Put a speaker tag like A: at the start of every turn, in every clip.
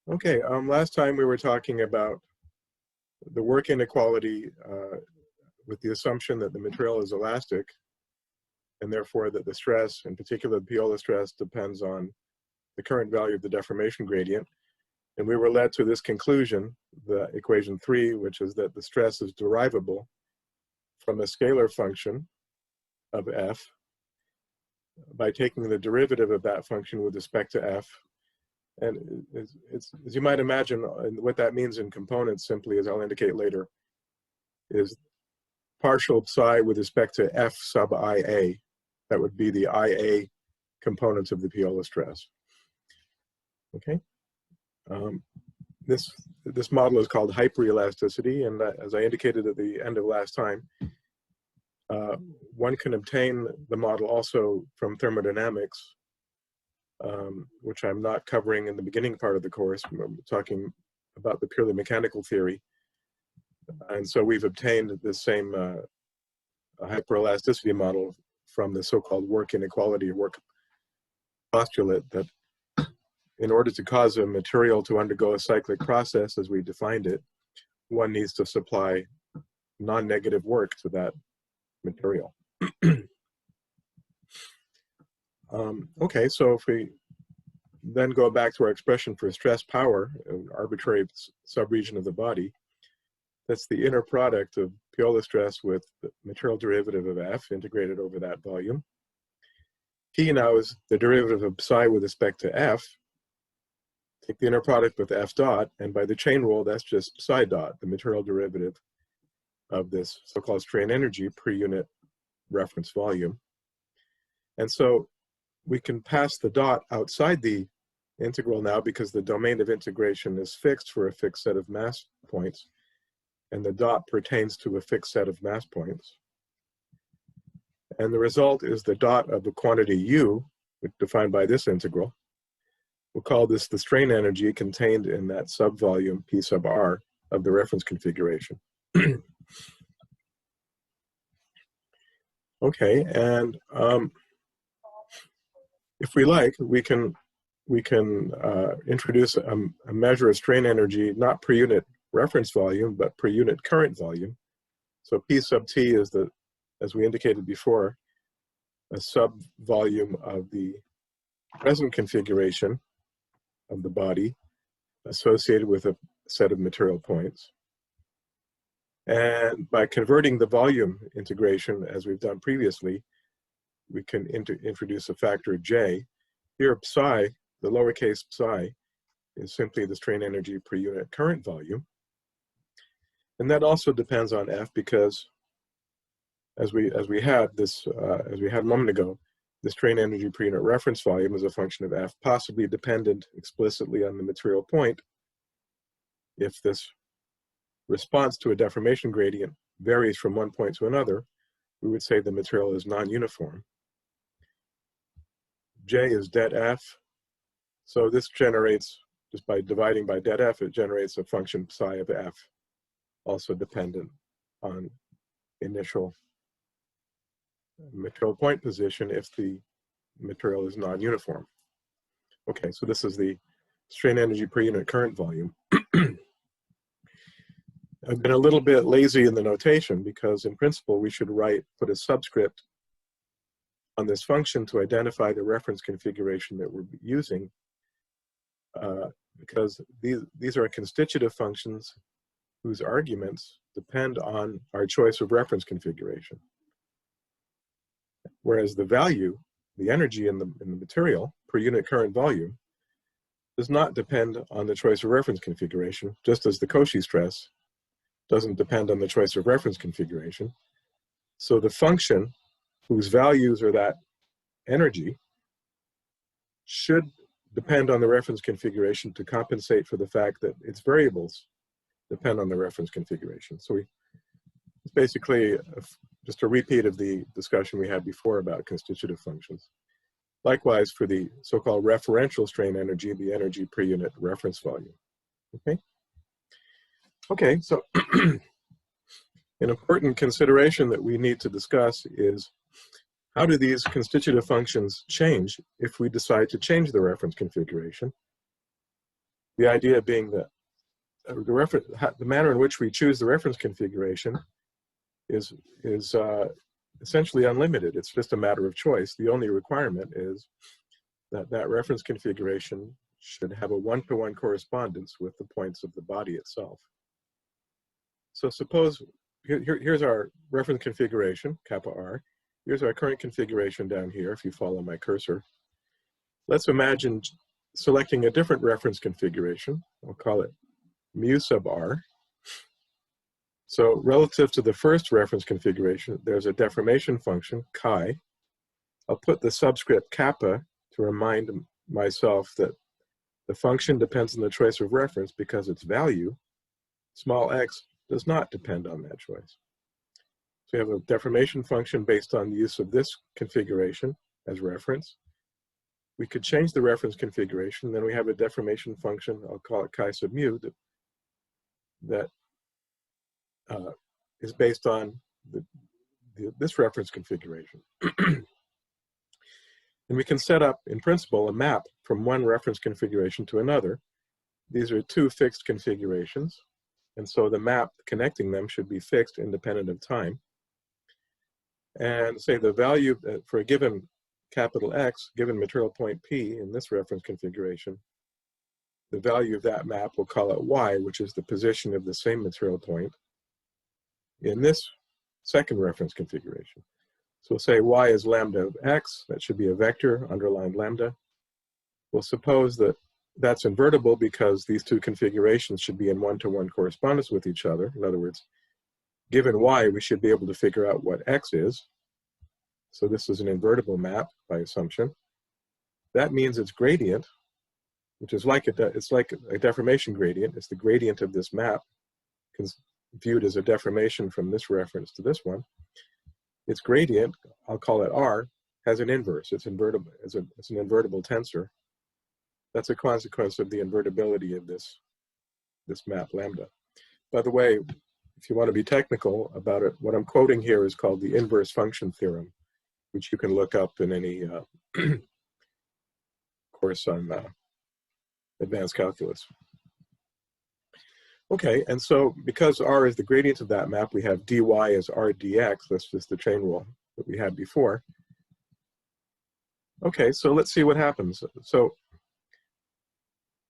A: Okay, last time we were talking about the work inequality with the assumption that the material is elastic, and therefore that the stress, in particular the Piola stress, depends on the current value of the deformation gradient. And we were led to this conclusion, the equation 3, which is that the stress is derivable from a scalar function of f by taking the derivative of that function with respect to f. And it's, as you might imagine, what that means in components, simply as I'll indicate later, is partial psi with respect to f sub IA. That would be the IA components of the Piola stress. Okay. This model is called hyperelasticity, and as I indicated at the end of last time, one can obtain the model also from thermodynamics, which I'm not covering in the beginning part of the course. I'm talking about the purely mechanical theory. And so we've obtained the same hyperelasticity model from the so-called work inequality or work postulate that in order to cause a material to undergo a cyclic process as we defined it, one needs to supply non-negative work to that material. Okay, so if we then go back to our expression for stress power, an arbitrary subregion of the body, that's the inner product of Piola stress with the material derivative of F integrated over that volume. P now is the derivative of psi with respect to F. Take the inner product with F dot, and by the chain rule, that's just psi dot, the material derivative of this so-called strain energy per unit reference volume. And so we can pass the dot outside the integral now because the domain of integration is fixed for a fixed set of mass points, and the dot pertains to a fixed set of mass points. And the result is the dot of the quantity u, defined by this integral. We'll call this the strain energy contained in that subvolume P sub r of the reference configuration. Okay, and if we like, we can introduce a measure of strain energy, not per unit reference volume, but per unit current volume. So P sub T is the, as we indicated before, a sub-volume of the present configuration of the body associated with a set of material points. And by converting the volume integration, as we've done previously, we can introduce a factor J. Here, psi, the lowercase psi, is simply the strain energy per unit current volume. And that also depends on F because, as we had a moment ago, the strain energy per unit reference volume is a function of F, possibly dependent explicitly on the material point. If this response to a deformation gradient varies from one point to another, we would say the material is non-uniform. J is det F, so this generates, just by dividing by det F, it generates a function psi of F, also dependent on initial material point position if the material is non-uniform. Okay, so this is the strain energy per unit current volume. I've been a little bit lazy in the notation because in principle we should put a subscript on this function to identify the reference configuration that we're using because these are constitutive functions whose arguments depend on our choice of reference configuration. Whereas the value, the energy in the material per unit current volume, does not depend on the choice of reference configuration, just as the Cauchy stress doesn't depend on the choice of reference configuration. So the function whose values are that energy should depend on the reference configuration to compensate for the fact that its variables depend on the reference configuration. So it's basically just a repeat of the discussion we had before about constitutive functions. Likewise, for the so-called referential strain energy, the energy per unit reference volume. Okay? Okay, so an important consideration that we need to discuss is how do these constitutive functions change if we decide to change the reference configuration? The idea being that the manner in which we choose the reference configuration is essentially unlimited. It's just a matter of choice. The only requirement is that that reference configuration should have a one-to-one correspondence with the points of the body itself. So suppose, here's our reference configuration, kappa R. Here's our current configuration down here, if you follow my cursor. Let's imagine selecting a different reference configuration. I'll call it mu sub R. So relative to the first reference configuration, there's a deformation function, chi. I'll put the subscript kappa to remind myself that the function depends on the choice of reference because its value, small x, does not depend on that choice. So we have a deformation function based on the use of this configuration as reference. We could change the reference configuration, then we have a deformation function, I'll call it chi sub mu, that is based on this reference configuration. And we can set up, in principle, a map from one reference configuration to another. These are two fixed configurations, and so the map connecting them should be fixed independent of time. And say the value for a given capital X, given material point P in this reference configuration, the value of that map, we'll call it Y, which is the position of the same material point in this second reference configuration. So we'll say Y is lambda of X, that should be a vector, underlined lambda. We'll suppose that that's invertible because these two configurations should be in one-to-one correspondence with each other. In other words, given Y, we should be able to figure out what X is. So this is an invertible map by assumption. That means its gradient, which is like it's like a deformation gradient. It's the gradient of this map, viewed as a deformation from this reference to this one. Its gradient, I'll call it R, has an inverse. It's invertible. It's an invertible tensor. That's a consequence of the invertibility of this map lambda. By the way, if you want to be technical about it, what I'm quoting here is called the inverse function theorem, which you can look up in any course on advanced calculus. Okay, and so because R is the gradient of that map, we have dy as R dx. That's just the chain rule that we had before. Okay, so let's see what happens. So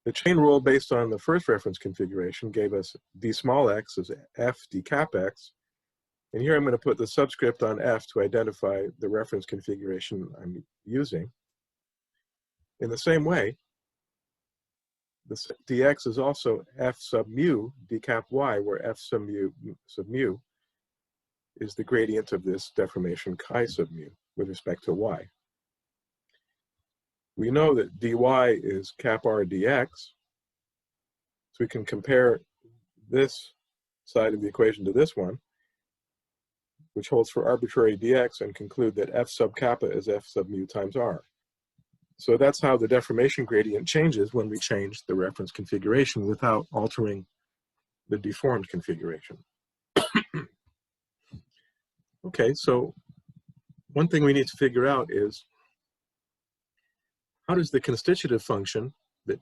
A: the chain rule based on the first reference configuration gave us d small x as f d cap x. And here I'm going to put the subscript on f to identify the reference configuration I'm using. In the same way, this dx is also f sub mu d cap y, where f sub mu is the gradient of this deformation chi sub mu with respect to y. We know that dy is cap r dx, so we can compare this side of the equation to this one, which holds for arbitrary dx, and conclude that f sub kappa is f sub mu times r. So that's how the deformation gradient changes when we change the reference configuration without altering the deformed configuration. Okay, so one thing we need to figure out is how does the constitutive function that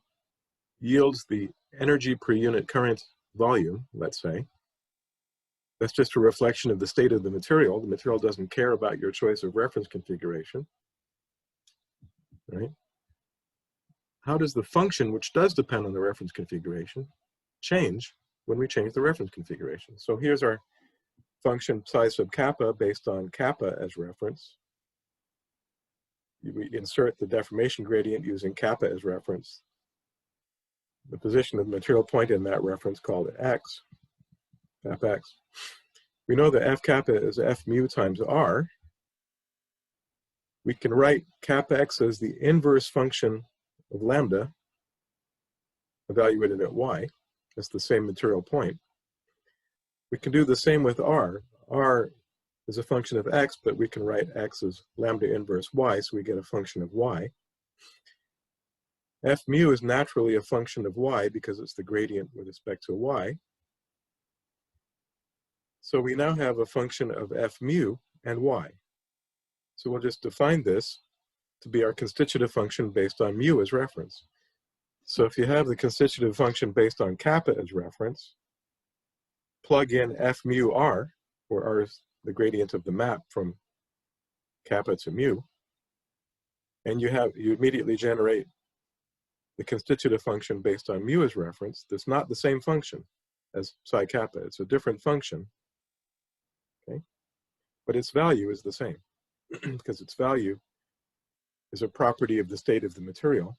A: yields the energy per unit current volume, let's say, that's just a reflection of the state of the material. The material doesn't care about your choice of reference configuration, right? How does the function, which does depend on the reference configuration, change when we change the reference configuration? So here's our function psi sub kappa based on kappa as reference. We insert the deformation gradient using kappa as reference. The position of the material point in that reference called x, fx. We know that f kappa is f mu times r. We can write kappa x as the inverse function of lambda evaluated at y. That's the same material point. We can do the same with r. R is a function of x, but we can write x as lambda inverse y, so we get a function of y. F mu is naturally a function of y because it's the gradient with respect to y. So we now have a function of f mu and y. So we'll just define this to be our constitutive function based on mu as reference. So if you have the constitutive function based on kappa as reference, plug in f mu r, where r is the gradient of the map from kappa to mu, and you immediately generate the constitutive function based on mu as reference. That's not the same function as psi kappa. It's a different function, okay? But its value is the same because its value is a property of the state of the material.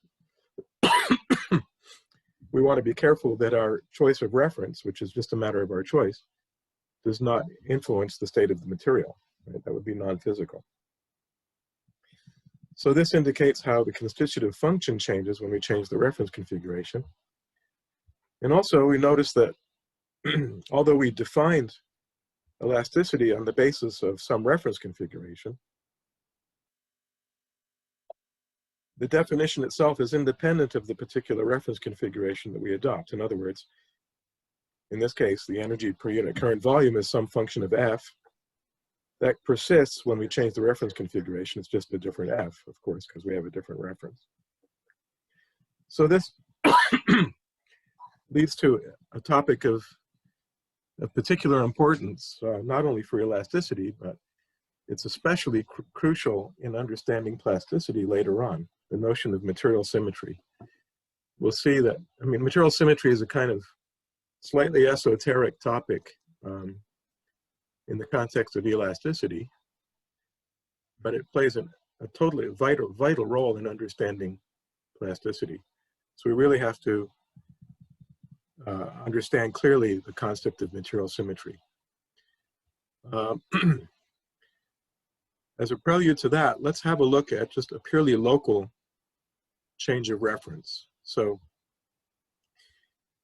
A: We want to be careful that our choice of reference, which is just a matter of our choice, does not influence the state of the material. Right? That would be non-physical. So this indicates how the constitutive function changes when we change the reference configuration. And also we notice that although we defined elasticity on the basis of some reference configuration, the definition itself is independent of the particular reference configuration that we adopt. In other words, in this case, the energy per unit current volume is some function of F that persists when we change the reference configuration. It's just a different F, of course, because we have a different reference. So this leads to a topic of particular importance, not only for elasticity, but it's especially crucial in understanding plasticity later on, the notion of material symmetry. We'll see that, I mean, material symmetry is a kind of slightly esoteric topic in the context of elasticity, but it plays a totally vital role in understanding plasticity. So we really have to understand clearly the concept of material symmetry. As a prelude to that, let's have a look at just a purely local change of reference. So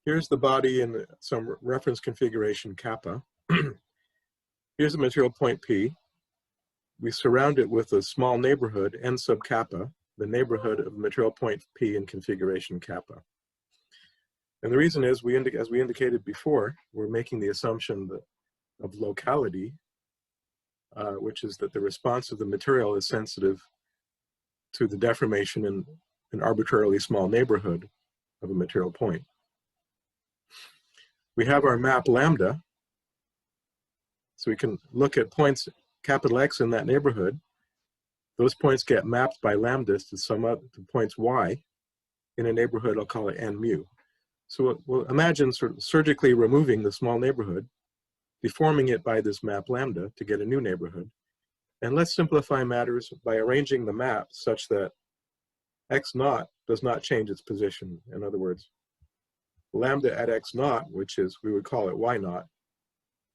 A: here's the body in some reference configuration kappa. Here's the material point P. We surround it with a small neighborhood N sub kappa, the neighborhood of material point P in configuration kappa. And the reason is, as we indicated before, we're making the assumption of locality, which is that the response of the material is sensitive to the deformation in an arbitrarily small neighborhood of a material point. We have our map lambda, so we can look at points capital X in that neighborhood. Those points get mapped by lambdas to sum up to points Y in a neighborhood, I'll call it N mu. So we'll imagine sort of surgically removing the small neighborhood, deforming it by this map lambda to get a new neighborhood. And let's simplify matters by arranging the map such that x naught does not change its position. In other words, lambda at x naught, which is, we would call it y naught,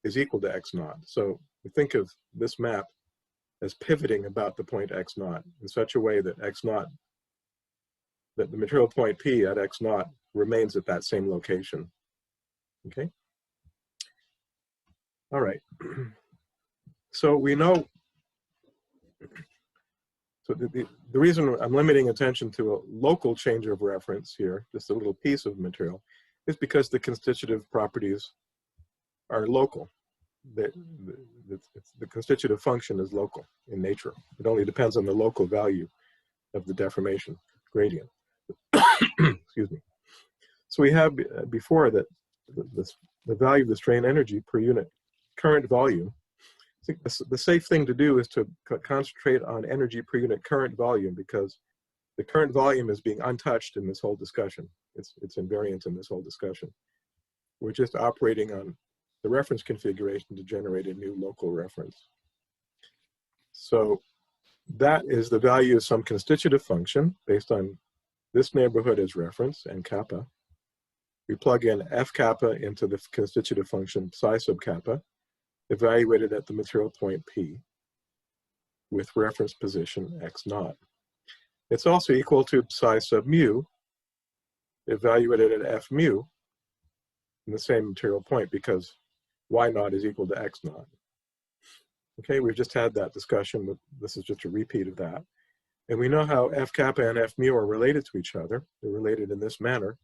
A: is equal to x naught. So we think of this map as pivoting about the point x naught in such a way that x naught, that the material point P at x naught remains at that same location. Okay? All right. So we know, so the reason I'm limiting attention to a local change of reference here, just a little piece of material, is because the constitutive properties are local. The constitutive function is local in nature. It only depends on the local value of the deformation gradient. Excuse me. So we have before that the value of the strain energy per unit current volume. I think the safe thing to do is to concentrate on energy per unit current volume, because the current volume is being untouched in this whole discussion. It's invariant in this whole discussion. We're just operating on the reference configuration to generate a new local reference. So that is the value of some constitutive function based on this neighborhood as reference and kappa. We plug in f kappa into the constitutive function psi sub kappa, evaluated at the material point P with reference position x naught. It's also equal to psi sub mu, evaluated at f mu in the same material point, because y naught is equal to x naught. Okay, we've just had that discussion, but this is just a repeat of that. And we know how f kappa and f mu are related to each other. They're related in this manner.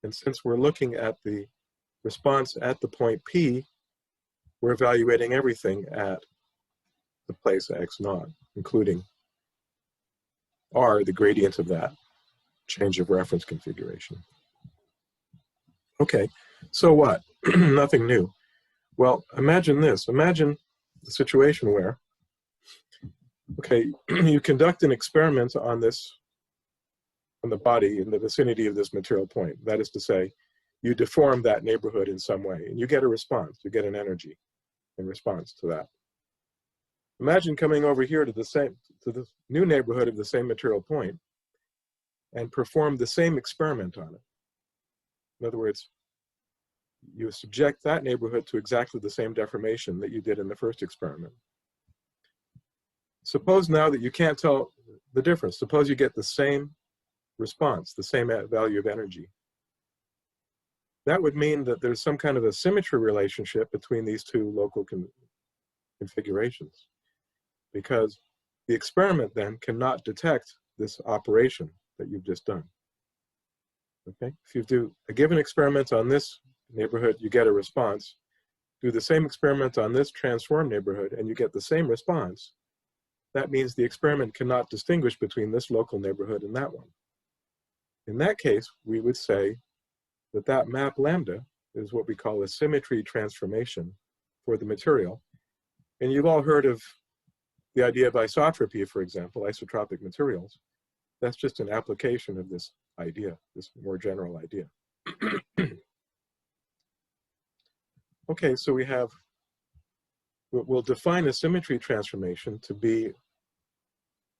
A: And since we're looking at the response at the point P, we're evaluating everything at the place x naught, including r, the gradient of that. change of reference configuration. Okay, so what? Nothing new. Well, imagine this. Imagine the situation where, okay, you conduct an experiment on this, on the body in the vicinity of this material point. That is to say, you deform that neighborhood in some way, and you get a response. You get an energy in response to that. Imagine coming over here to the new neighborhood of the same material point and perform the same experiment on it. In other words, you subject that neighborhood to exactly the same deformation that you did in the first experiment. Suppose now that you can't tell the difference. Suppose you get the same response, the same value of energy. That would mean that there's some kind of a symmetry relationship between these two local configurations, because the experiment then cannot detect this operation that you've just done. Okay, if you do a given experiment on this neighborhood, you get a response. Do the same experiment on this transformed neighborhood and you get the same response. That means the experiment cannot distinguish between this local neighborhood and that one. In that case, we would say that that map lambda is what we call a symmetry transformation for the material. And you've all heard of the idea of isotropy, for example, isotropic materials. That's just an application of this idea, this more general idea. Okay, so we'll define a symmetry transformation to be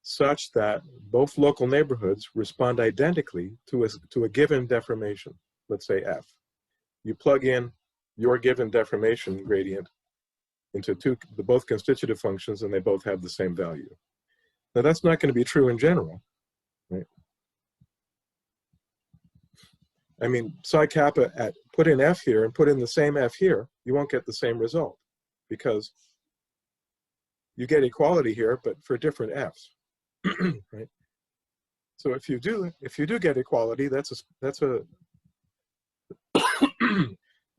A: such that both local neighborhoods respond identically to a given deformation, let's say F. You plug in your given deformation gradient into both constitutive functions and they both have the same value. Now that's not going to be true in general, right? I mean, psi kappa put in F here and put in the same F here, you won't get the same result because you get equality here, but for different Fs, right? So if you do get equality, that's a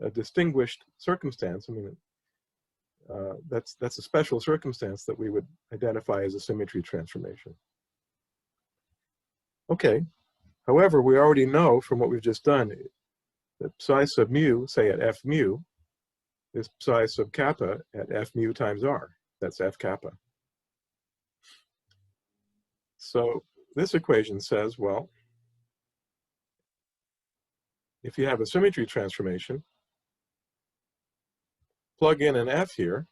A: a distinguished circumstance. I mean, that's a special circumstance that we would identify as a symmetry transformation. Okay. However, we already know from what we've just done that psi sub mu, say at F mu, is psi sub kappa at F mu times R. That's F kappa. So this equation says, well, if you have a symmetry transformation, plug in an F here,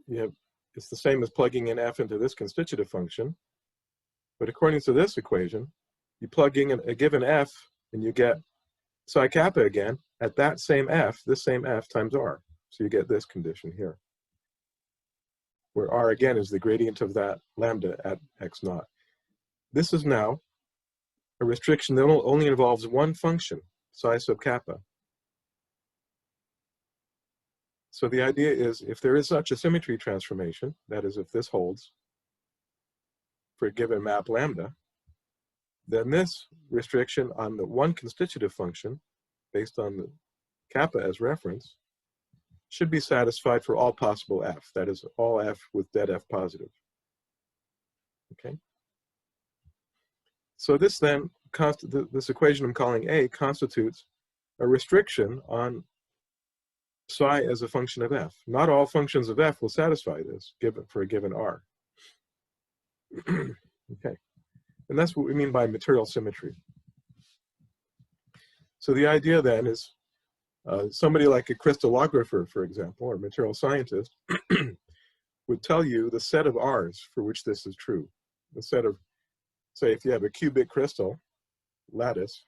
A: it's the same as plugging in F into this constitutive function. But according to this equation, you plug in a given F and you get psi kappa again at that same F, this same F times R. So you get this condition here, where R again is the gradient of that lambda at x naught. This is now a restriction that only involves one function, psi sub kappa. So the idea is if there is such a symmetry transformation, that is if this holds for a given map lambda, then this restriction on the one constitutive function, based on the kappa as reference, should be satisfied for all possible F, that is all F with dead F positive. Okay. So this then, this equation I'm calling A constitutes a restriction on psi as a function of F. Not all functions of F will satisfy this for a given R. Okay. And that's what we mean by material symmetry. So the idea then is somebody like a crystallographer, for example, or material scientist, would tell you the set of R's for which this is true. The set of, say, if you have a cubic crystal lattice,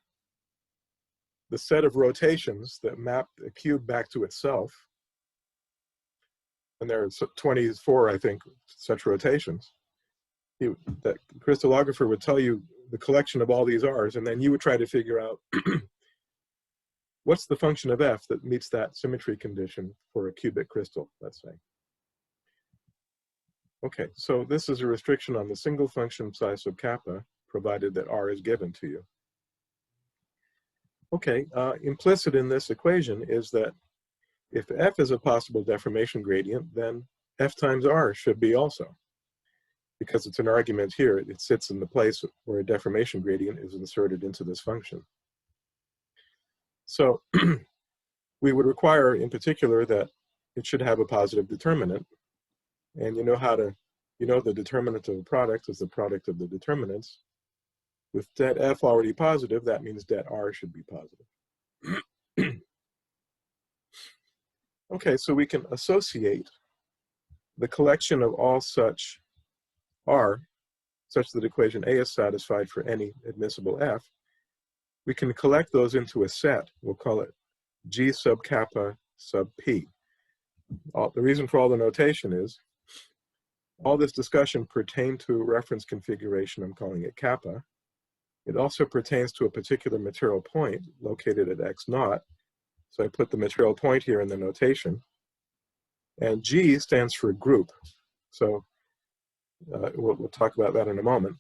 A: the set of rotations that map a cube back to itself, and there are 24, I think, such rotations. That crystallographer would tell you the collection of all these R's, and then you would try to figure out what's the function of F that meets that symmetry condition for a cubic crystal, let's say. Okay, so this is a restriction on the single function psi sub kappa, provided that R is given to you. Okay, implicit in this equation is that if F is a possible deformation gradient, then F times R should be also. because it's an argument here, it sits in the place where a deformation gradient is inserted into this function. So we would require in particular that it should have a positive determinant. And you know the determinant of a product is the product of the determinants. With det F already positive, that means det R should be positive. Okay, so we can associate the collection of all such R, such that equation A is satisfied for any admissible F. We can collect those into a set. We'll call it G sub kappa sub P. The reason for all the notation is all this discussion pertained to a reference configuration. I'm calling it kappa. It also pertains to a particular material point located at x naught. So I put the material point here in the notation. And G stands for group. So we'll talk about that in a moment.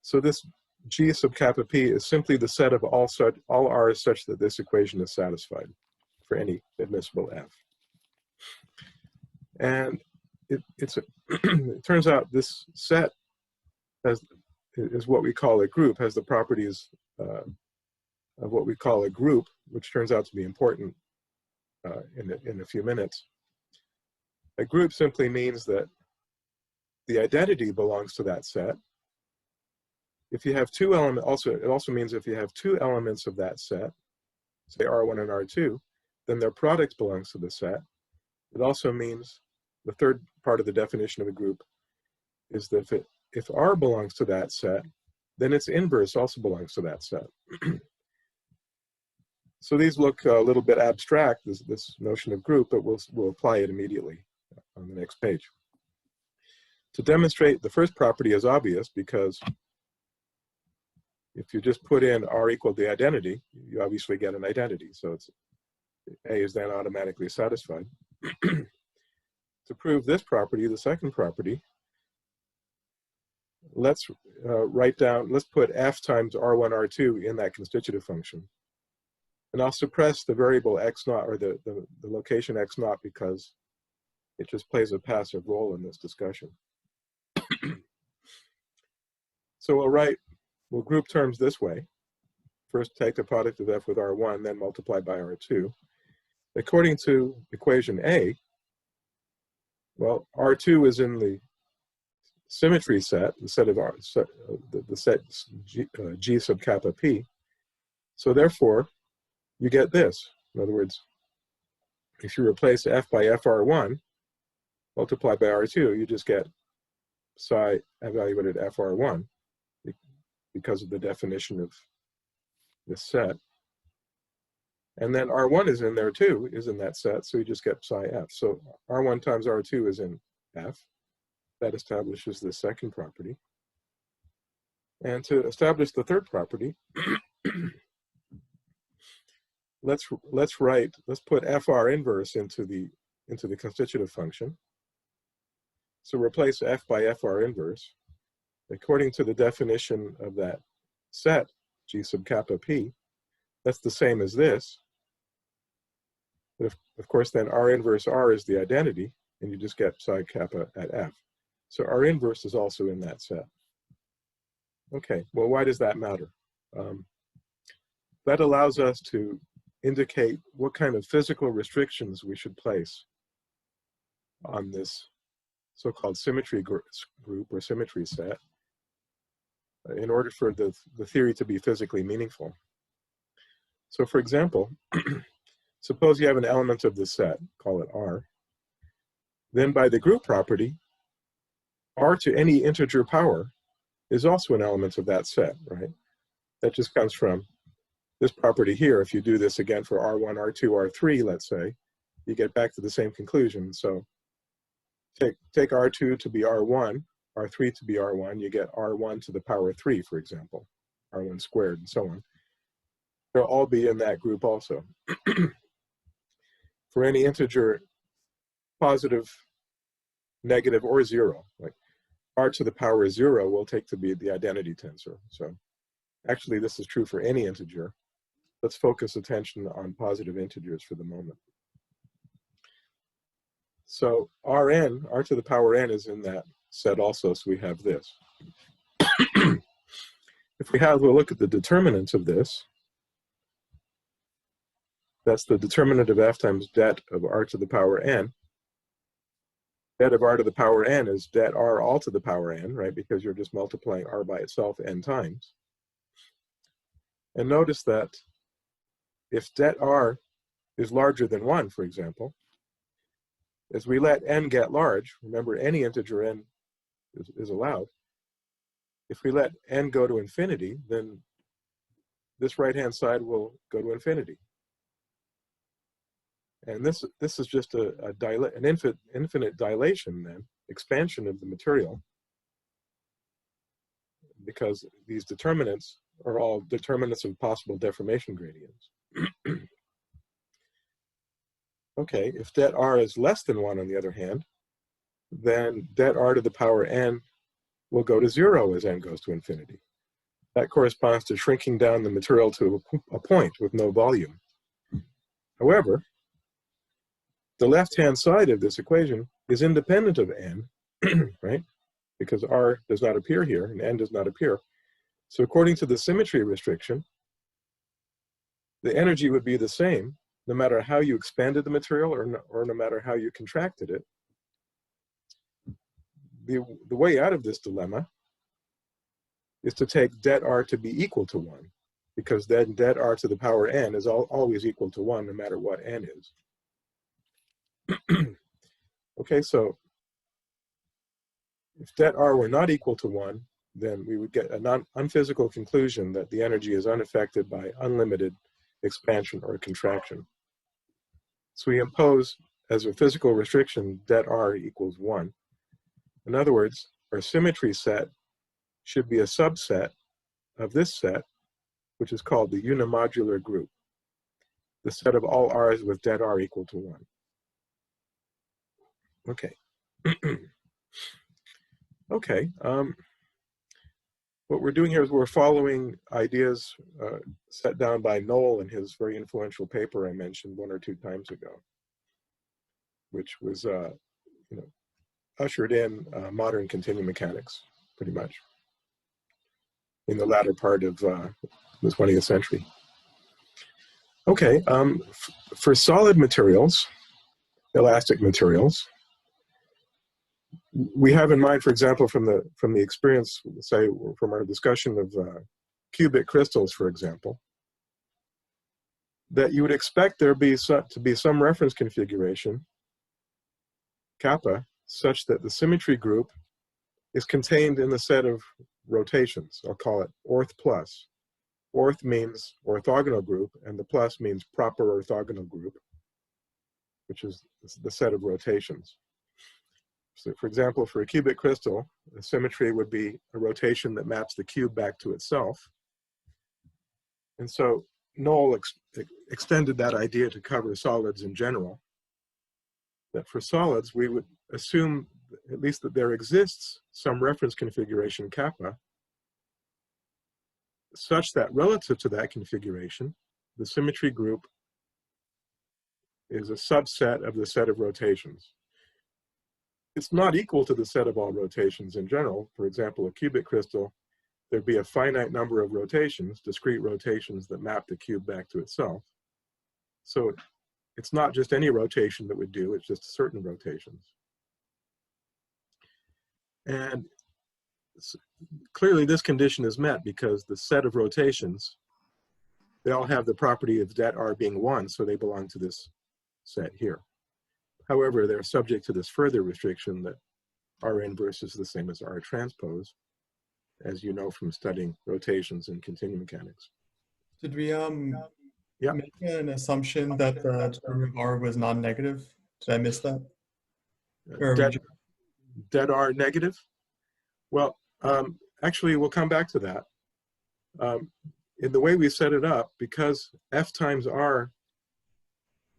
A: So this G sub kappa P is simply the set of all R's such that this equation is satisfied for any admissible F. And it turns out this set is what we call a group, has the properties of what we call a group, which turns out to be important in a few minutes. A group simply means that the identity belongs to that set. If you have two elements, it also means if you have two elements of that set, say R1 and R2, then their product belongs to the set. It also means the third part of the definition of a group is that if R belongs to that set, then its inverse also belongs to that set. So these look a little bit abstract, this notion of group, but we'll apply it immediately on the next page. To demonstrate the first property is obvious because if you just put in R equal the identity, you obviously get an identity. So A is then automatically satisfied. To prove this property, the second property, let's put F times R1, R2 in that constitutive function. And I'll suppress the variable x naught, or the location x naught, because it just plays a passive role in this discussion. So we'll group terms this way. First take the product of F with R1, then multiply by R2. According to equation A, well, R2 is in the symmetry set, the set of R, the set G sub kappa P. So therefore, you get this. In other words, if you replace F by FR1, multiply by R2, you just get psi evaluated FR1 because of the definition of this set. And then R1 is in there too, is in that set, so you just get psi F. So R1 times R2 is in F. That establishes the second property. And to establish the third property, let's put FR inverse into the constitutive function. So replace F by FR inverse. According to the definition of that set, G sub kappa P, that's the same as this. But of course, then R inverse R is the identity, and you just get psi kappa at F. So R inverse is also in that set. Okay, well, why does that matter? That allows us to indicate what kind of physical restrictions we should place on this so-called symmetry group or symmetry set in order for the theory to be physically meaningful. So for example, suppose you have an element of this set, call it R. Then by the group property, R to any integer power is also an element of that set, right? That just comes from this property here. If you do this again for R1, R2, R3, let's say, you get back to the same conclusion. So take R2 to be R1, R3 to be R1, you get R1 to the power 3, for example, R1 squared, and so on. They'll all be in that group also. For any integer, positive, negative, or 0, like R to the power 0 we'll take to be the identity tensor. So actually this is true for any integer. Let's focus attention on positive integers for the moment. So Rn, R to the power n, is in that set also, so we have this. If we have a look at the determinants of this, that's the determinant of f times det of r to the power n. Det of r to the power n is det r all to the power n, right? Because you're just multiplying r by itself n times. And notice that if det r is larger than 1, for example, as we let n get large, remember any integer n is allowed. If we let n go to infinity, then this right-hand side will go to infinity. And this is just an infinite dilation then, expansion of the material, because these determinants are all determinants of possible deformation gradients. Okay, if det r is less than 1, on the other hand, then det r to the power n will go to 0 as n goes to infinity. That corresponds to shrinking down the material to a point with no volume. However, the left-hand side of this equation is independent of n, right? Because r does not appear here and n does not appear. So according to the symmetry restriction, the energy would be the same no matter how you expanded the material or no matter how you contracted it. The way out of this dilemma is to take det r to be equal to 1, because then det r to the power n is always equal to 1 no matter what n is. Okay, so if det r were not equal to 1, then we would get an unphysical conclusion that the energy is unaffected by unlimited expansion or contraction. So we impose as a physical restriction det r equals 1. In other words, our symmetry set should be a subset of this set, which is called the unimodular group, the set of all r's with det r equal to 1. Okay. Okay. What we're doing here is we're following ideas set down by Knoll in his very influential paper I mentioned 1 or 2 times ago, which was ushered in modern continuum mechanics, pretty much, in the latter part of the 20th century. Okay, for solid materials, elastic materials, we have in mind, for example, from the experience, say, from our discussion of cubic crystals, for example, that you would expect there to be some reference configuration, kappa, such that the symmetry group is contained in the set of rotations. I'll call it orth plus. Orth means orthogonal group, and the plus means proper orthogonal group, which is the set of rotations. So for example, for a cubic crystal, the symmetry would be a rotation that maps the cube back to itself. And so Knoll extended that idea to cover solids in general, that for solids, we would assume at least that there exists some reference configuration kappa, such that relative to that configuration, the symmetry group is a subset of the set of rotations. It's not equal to the set of all rotations in general. For example, a cubic crystal, there'd be a finite number of rotations, discrete rotations that map the cube back to itself. So it's not just any rotation that would do, it's just certain rotations. And clearly this condition is met because the set of rotations, they all have the property of det r being 1, so they belong to this set here. However, they're subject to this further restriction that R inverse is the same as R transpose, as you know from studying rotations in continuum mechanics.
B: Did we make an assumption that the determinant of R was non-negative? Did I miss that?
A: Det R negative? Well, actually, we'll come back to that. In the way we set it up, because F times R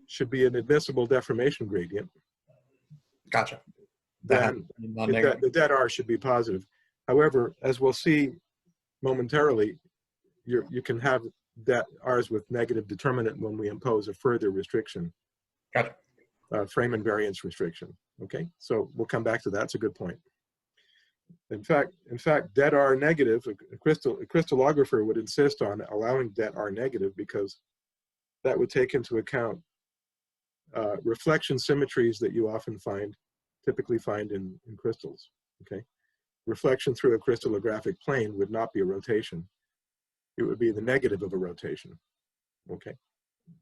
A: should be an admissible deformation gradient.
B: Gotcha.
A: Then the det R should be positive. However, as we'll see momentarily, you can have det R's with negative determinant when we impose a further restriction.
B: Gotcha.
A: Frame invariance restriction. Okay, so we'll come back to that. That's a good point. In fact, det R negative, a crystallographer would insist on allowing det R negative because that would take into account reflection symmetries that you often typically find in crystals, okay? Reflection through a crystallographic plane would not be a rotation. It would be the negative of a rotation, okay?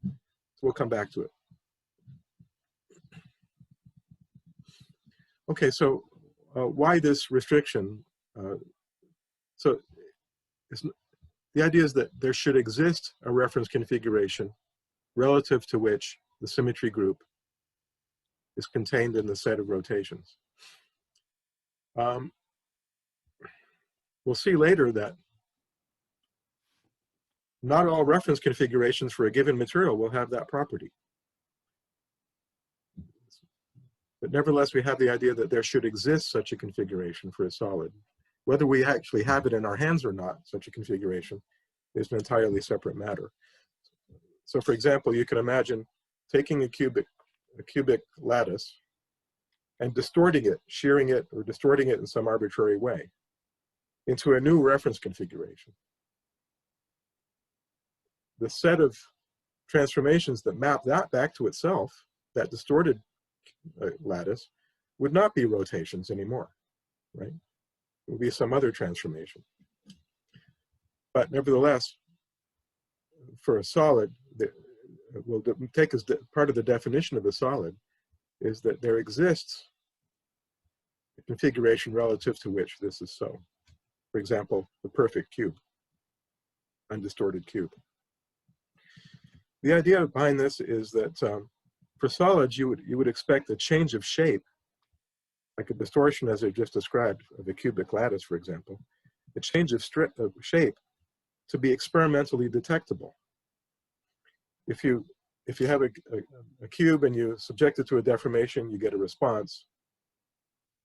A: So we'll come back to it. Okay, so why this restriction? So the idea is that there should exist a reference configuration relative to which the symmetry group is contained in the set of rotations. We'll see later that not all reference configurations for a given material will have that property. But nevertheless, we have the idea that there should exist such a configuration for a solid. Whether we actually have it in our hands or not, such a configuration, is an entirely separate matter. So for example, you can imagine taking a cubic lattice and distorting it, shearing it, or distorting it in some arbitrary way into a new reference configuration. The set of transformations that map that back to itself, that distorted lattice, would not be rotations anymore, right? It would be some other transformation. But nevertheless, for a solid, we'll take as part of the definition of a solid is that there exists a configuration relative to which this is so. For example, the perfect cube, undistorted cube. The idea behind this is that for solids, you would expect a change of shape, like a distortion as I just described of a cubic lattice, for example, a change of shape to be experimentally detectable. If you have a cube and you subject it to a deformation, you get a response,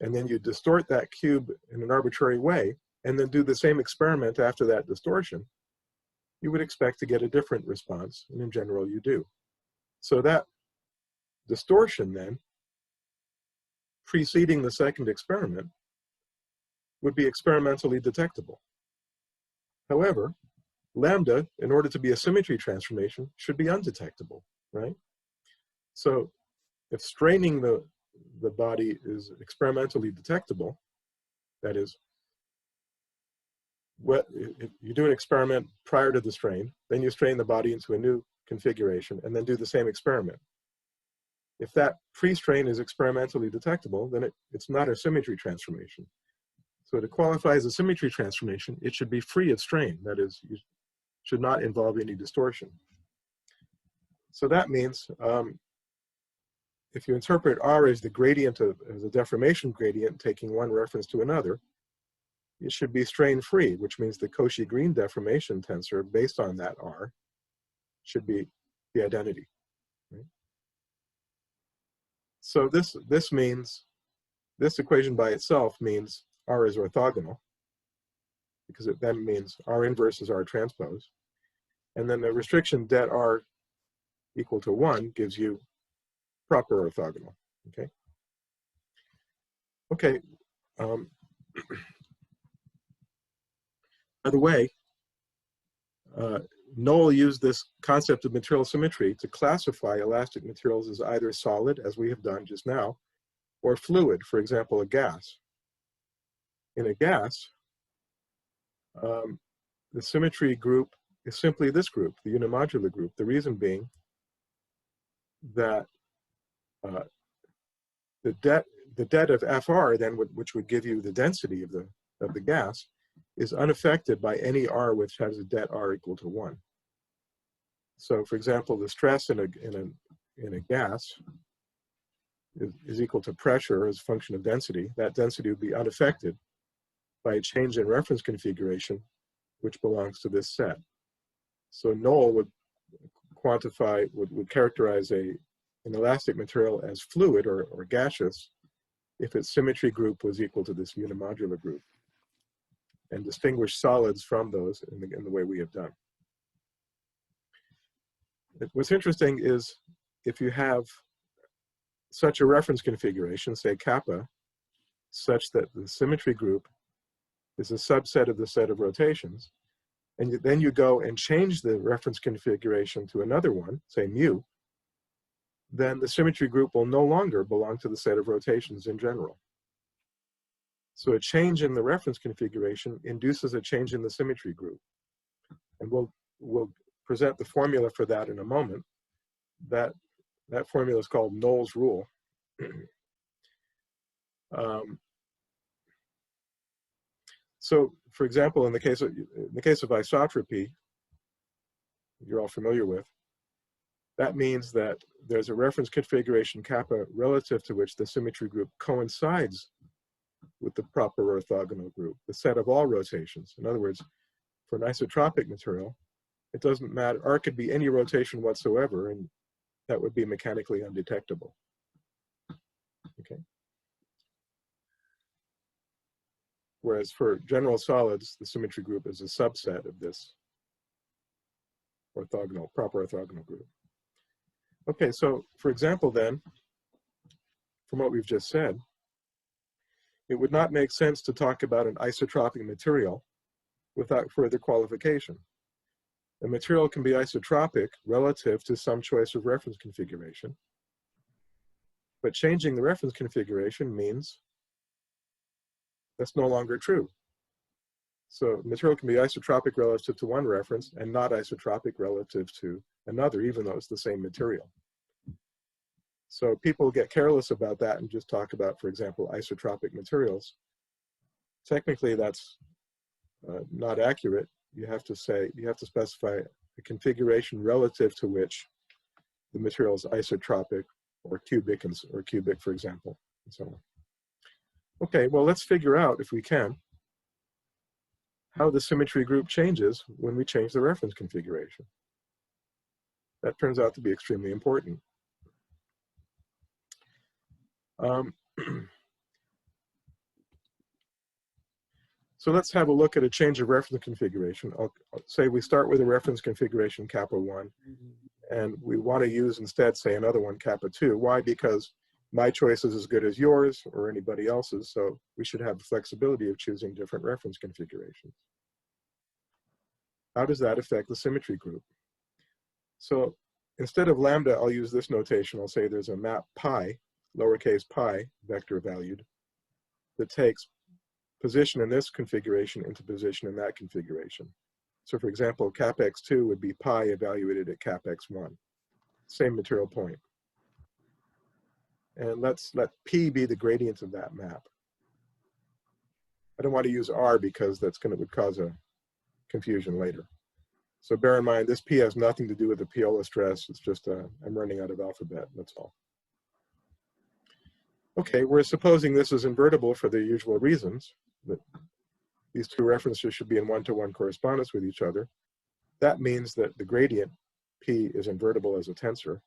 A: and then you distort that cube in an arbitrary way, and then do the same experiment after that distortion, you would expect to get a different response, and in general you do. So that distortion then, preceding the second experiment, would be experimentally detectable. However, lambda, in order to be a symmetry transformation, should be undetectable, right? So if straining the body is experimentally detectable, that is, if you do an experiment prior to the strain, then you strain the body into a new configuration and then do the same experiment. If that pre-strain is experimentally detectable, then it's not a symmetry transformation. So to qualify as a symmetry transformation, it should be free of strain. That is, you should not involve any distortion. So that means if you interpret R as the gradient as a deformation gradient taking one reference to another, it should be strain-free, which means the Cauchy-Green deformation tensor based on that R should be the identity. Right? So this means, this equation by itself means R is orthogonal, because it then means R inverse is R transpose. And then the restriction det R equal to 1 gives you proper orthogonal, okay? Okay, by the way, Noel used this concept of material symmetry to classify elastic materials as either solid, as we have done just now, or fluid, for example, a gas. In a gas, the symmetry group is simply this group, the unimodular group. The reason being that the det of FR then, which would give you the density of the gas, is unaffected by any R which has a det R equal to 1. So, for example, the stress in a gas is equal to pressure as a function of density. That density would be unaffected by a change in reference configuration, which belongs to this set. So Noel would quantify, would characterize an elastic material as fluid or gaseous if its symmetry group was equal to this unimodular group, and distinguish solids from those in the way we have done. What's interesting is if you have such a reference configuration, say kappa, such that the symmetry group is a subset of the set of rotations, and then you go and change the reference configuration to another one, say mu, then the symmetry group will no longer belong to the set of rotations in general. So a change in the reference configuration induces a change in the symmetry group. And we'll present the formula for that in a moment. That formula is called Knowles' rule. So, for example, in the case of isotropy, you're all familiar with, that means that there's a reference configuration kappa relative to which the symmetry group coincides with the proper orthogonal group, the set of all rotations. In other words, for an isotropic material, it doesn't matter, R could be any rotation whatsoever, and that would be mechanically undetectable. Okay. Whereas for general solids, the symmetry group is a subset of this proper orthogonal group. Okay, so for example then, from what we've just said, it would not make sense to talk about an isotropic material without further qualification. A material can be isotropic relative to some choice of reference configuration, but changing the reference configuration means that's no longer true. So material can be isotropic relative to one reference and not isotropic relative to another, even though it's the same material. So people get careless about that and just talk about, for example, isotropic materials. Technically, that's not accurate. You have to specify a configuration relative to which the material is isotropic or cubic, for example, and so on. Okay, well, let's figure out, if we can, how the symmetry group changes when we change the reference configuration. That turns out to be extremely important. So let's have a look at a change of reference configuration. I'll say we start with a reference configuration kappa 1, and we want to use instead, say, another one kappa 2. Why? Because my choice is as good as yours or anybody else's, so we should have the flexibility of choosing different reference configurations. How does that affect the symmetry group? So instead of lambda, I'll use this notation. I'll say there's a map pi, lowercase pi, vector valued, that takes position in this configuration into position in that configuration. So for example, cap x2 would be pi evaluated at cap x1, same material point. And let's let P be the gradient of that map. I don't want to use R because would cause a confusion later. So bear in mind, this P has nothing to do with the Piola stress. It's just I'm running out of alphabet, that's all. Okay, we're supposing this is invertible for the usual reasons, that these two references should be in one-to-one correspondence with each other. That means that the gradient P is invertible as a tensor.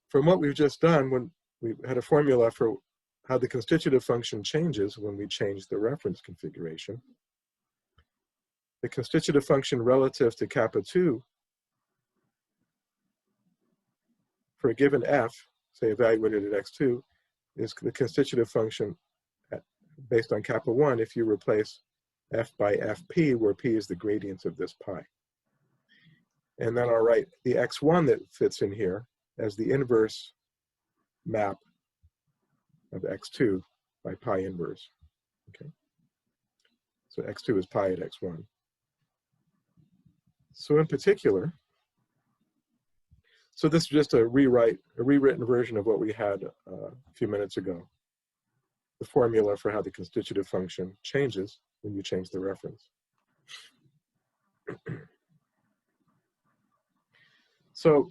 A: From what we've just done, when we had a formula for how the constitutive function changes when we change the reference configuration, the constitutive function relative to kappa 2 for a given f, say evaluated at x2, is the constitutive function based on kappa 1 if you replace f by fp, where p is the gradient of this pi. And then I'll write the x1 that fits in here as the inverse map of x2 by pi inverse. Okay. So x2 is pi at x1. So in particular, so this is just a rewritten version of what we had a few minutes ago. The formula for how the constitutive function changes when you change the reference. So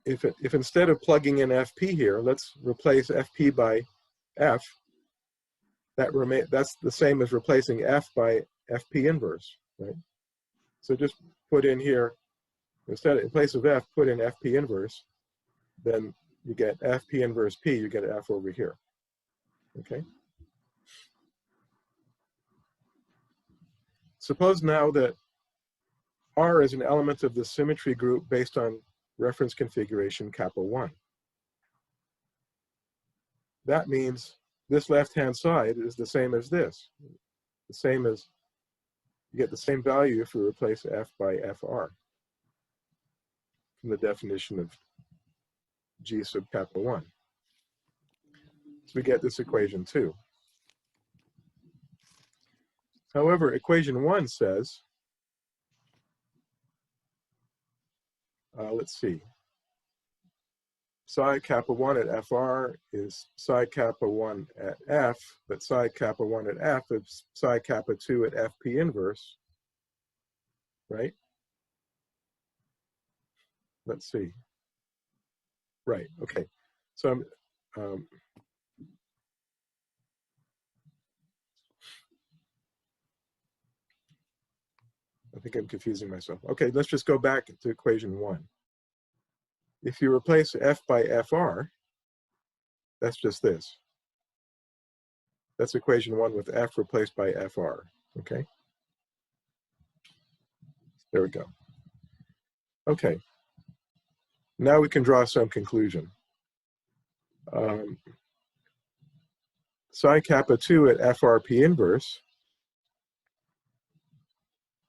A: if instead of plugging in fp here, let's replace fp by f, that's the same as replacing f by fp inverse, right? So just put in here, instead, in place of f, put in fp inverse, then you get fp inverse p, you get f over here, okay? Suppose now that R is an element of the symmetry group based on reference configuration kappa 1. That means this left-hand side is the same as this. The same as, you get the same value if we replace f by fr from the definition of g sub kappa 1. So we get this equation 2. However, equation 1 says, let's see, psi kappa 1 at fr is psi kappa 1 at f, but psi kappa 1 at f is psi kappa 2 at fp inverse, right? Let's see. Right, okay. So I think I'm confusing myself. Okay, let's just go back to equation 1. If you replace f by fr, that's just this. That's equation 1 with f replaced by fr, okay? There we go. Okay, now we can draw some conclusion. Psi kappa 2 at frp inverse,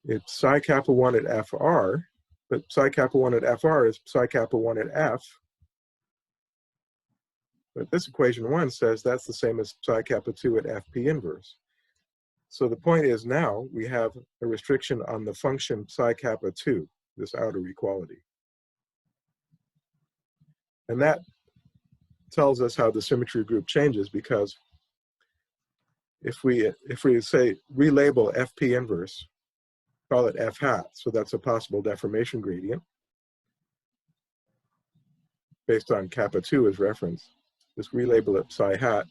A: it's psi kappa 1 at fr, but psi kappa 1 at fr is psi kappa 1 at f. But this equation 1 says that's the same as psi kappa 2 at fp inverse. So the point is now we have a restriction on the function psi kappa 2, this outer equality. And that tells us how the symmetry group changes, because if we say relabel fp inverse, call it f hat, so that's a possible deformation gradient based on kappa 2 as reference. Just relabel it psi hat,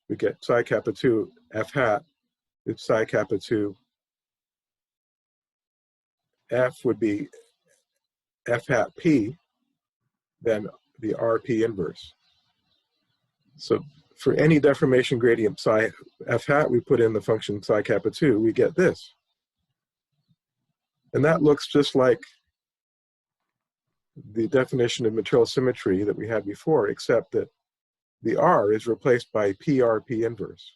A: we get psi kappa 2 f hat, it's psi kappa 2 f would be f hat p, then the rp inverse. So for any deformation gradient psi f hat, we put in the function psi kappa 2, we get this. And that looks just like the definition of material symmetry that we had before, except that the r is replaced by prp inverse.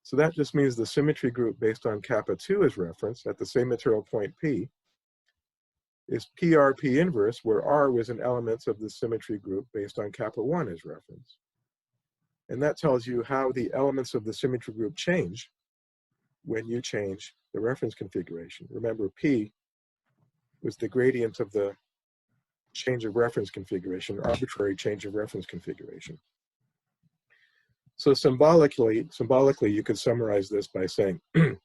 A: So that just means the symmetry group based on kappa 2 as reference at the same material point P is prp inverse, where r was an element of the symmetry group based on kappa 1 as reference. And that tells you how the elements of the symmetry group change when you change the reference configuration. Remember, P was the gradient of the change of reference configuration, arbitrary change of reference configuration. So symbolically, you could summarize this by saying the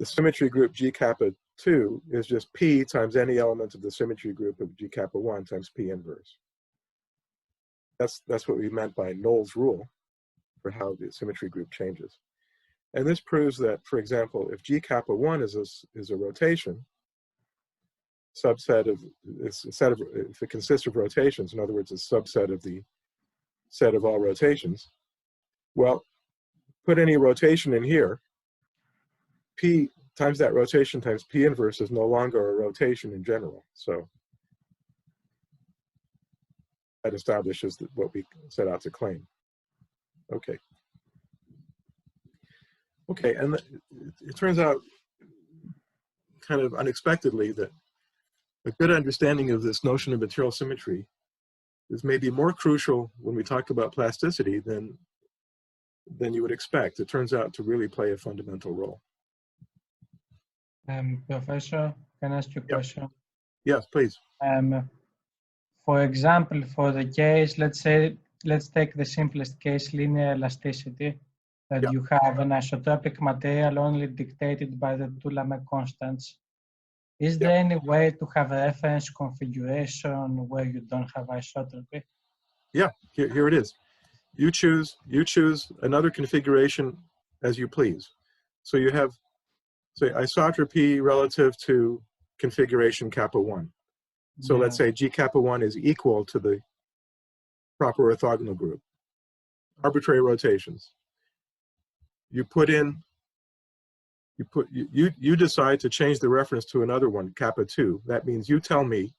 A: symmetry group G kappa 2 is just P times any element of the symmetry group of G kappa 1 times P inverse. That's what we meant by Knoll's rule for how the symmetry group changes. And this proves that, for example, if G kappa 1 is a rotation, subset of, if it consists of rotations, in other words, a subset of the set of all rotations, well, put any rotation in here, P times that rotation times P inverse is no longer a rotation in general. So that establishes what we set out to claim. Okay. Okay, and it turns out kind of unexpectedly that a good understanding of this notion of material symmetry is maybe more crucial when we talk about plasticity than you would expect. It turns out to really play a fundamental role.
C: Professor, can I ask you a question?
A: Yes, please.
C: For example, for the case, let's take the simplest case, linear elasticity, that you have an isotropic material only dictated by the two Lamé constants. Is there any way to have a reference configuration where you don't have isotropy? Yeah,
A: here it is. You choose another configuration as you please. So you have, say, isotropy relative to configuration kappa 1. So let's say G kappa 1 is equal to the proper orthogonal group. Arbitrary rotations. You decide to change the reference to another one, kappa 2. That means you tell me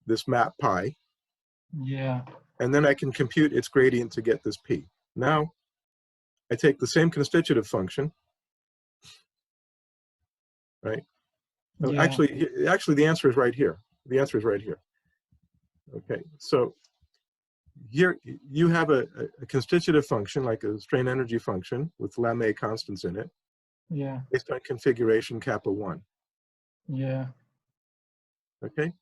A: this map pi.
C: Yeah.
A: and then I can compute its gradient to get this P. Now, I take the same constitutive function, right? Oh,
C: Yeah.
A: actually, the answer is right here. The answer is right here. Okay, so here you have a constitutive function, like a strain energy function with Lamé constants in it,
C: Yeah.
A: based on configuration kappa 1.
C: Yeah.
A: Okay,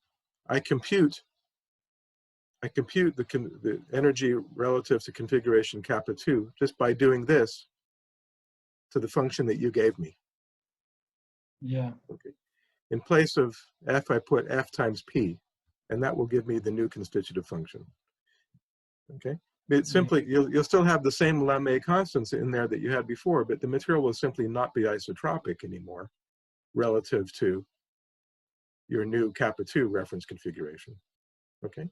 A: I compute the energy relative to configuration kappa 2 just by doing this to the function that you gave me.
C: Yeah.
A: Okay, in place of f, I put f times p, and that will give me the new constitutive function. Okay, it simply, you'll still have the same Lamé constants in there that you had before, but the material will simply not be isotropic anymore relative to your new kappa 2 reference configuration. Okay.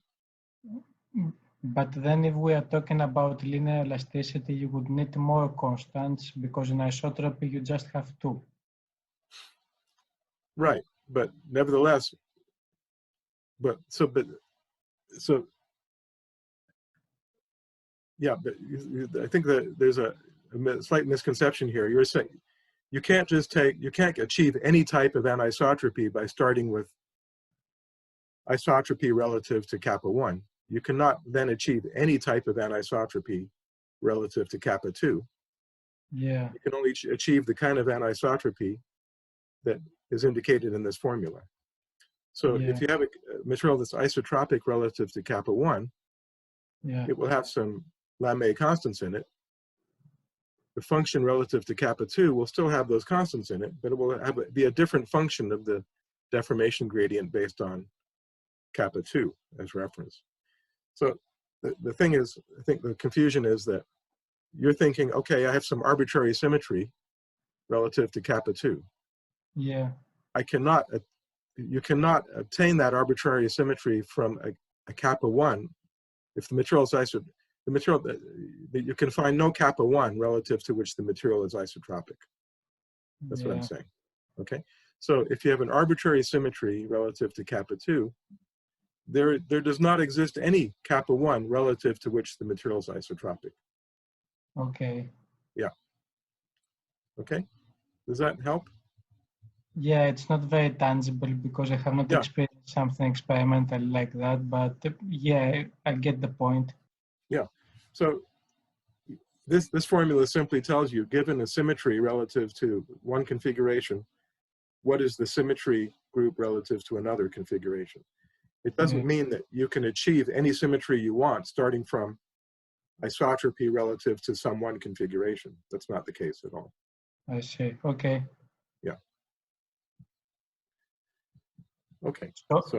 C: But then if we are talking about linear elasticity, you would need more constants because in isotropy you just have 2.
A: Right, but nevertheless, yeah, but I think that there's a slight misconception here. You're saying you can't achieve any type of anisotropy by starting with isotropy relative to kappa 1. You cannot then achieve any type of anisotropy relative to kappa 2.
C: Yeah.
A: You can only achieve the kind of anisotropy that is indicated in this formula. So if you have a material that's isotropic relative to kappa 1, it will have some Lamé constants in it. The function relative to kappa 2 will still have those constants in it, but it will be a different function of the deformation gradient based on kappa 2 as reference. So the thing is, I think the confusion is that you're thinking, okay, I have some arbitrary symmetry relative to kappa 2.
C: Yeah.
A: You cannot obtain that arbitrary symmetry from a kappa 1 if the material is you can find no kappa 1 relative to which the material is isotropic. That's what I'm saying. Okay, so if you have an arbitrary symmetry relative to kappa 2, there does not exist any kappa 1 relative to which the material is isotropic.
C: Okay.
A: Yeah. Okay, does that help?
C: Yeah, it's not very tangible because I have not experienced something experimental like that, but yeah, I get the point.
A: Yeah, so this formula simply tells you, given a symmetry relative to one configuration, what is the symmetry group relative to another configuration. It doesn't mean that you can achieve any symmetry you want starting from isotropy relative to some one configuration. That's not the case at all.
C: I see. Okay.
A: Yeah. Okay.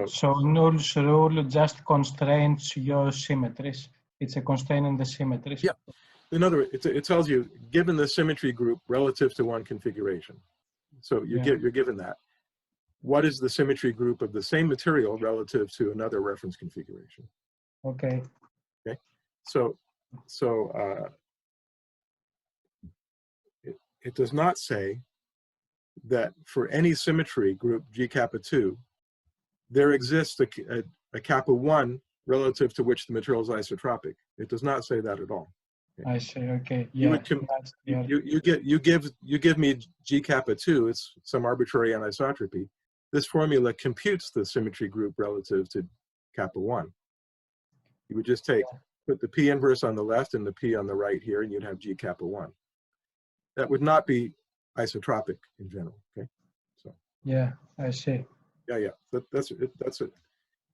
C: So Null's rule just constrains your symmetries. It's a constraint in the symmetries.
A: Yeah. In other words, it tells you, given the symmetry group relative to one configuration. So you're given that. What is the symmetry group of the same material relative to another reference configuration?
C: Okay.
A: Okay. So it does not say that for any symmetry group G kappa 2, there exists a kappa 1 relative to which the material is isotropic. It does not say that at all. Okay.
C: I see. Okay. Yeah.
A: You give me G kappa 2. It's some arbitrary anisotropy. This formula computes the symmetry group relative to kappa 1. You would just put the P inverse on the left and the P on the right here, and you'd have G kappa 1. That would not be isotropic in general. Okay. So.
C: Yeah, I see.
A: Yeah. That's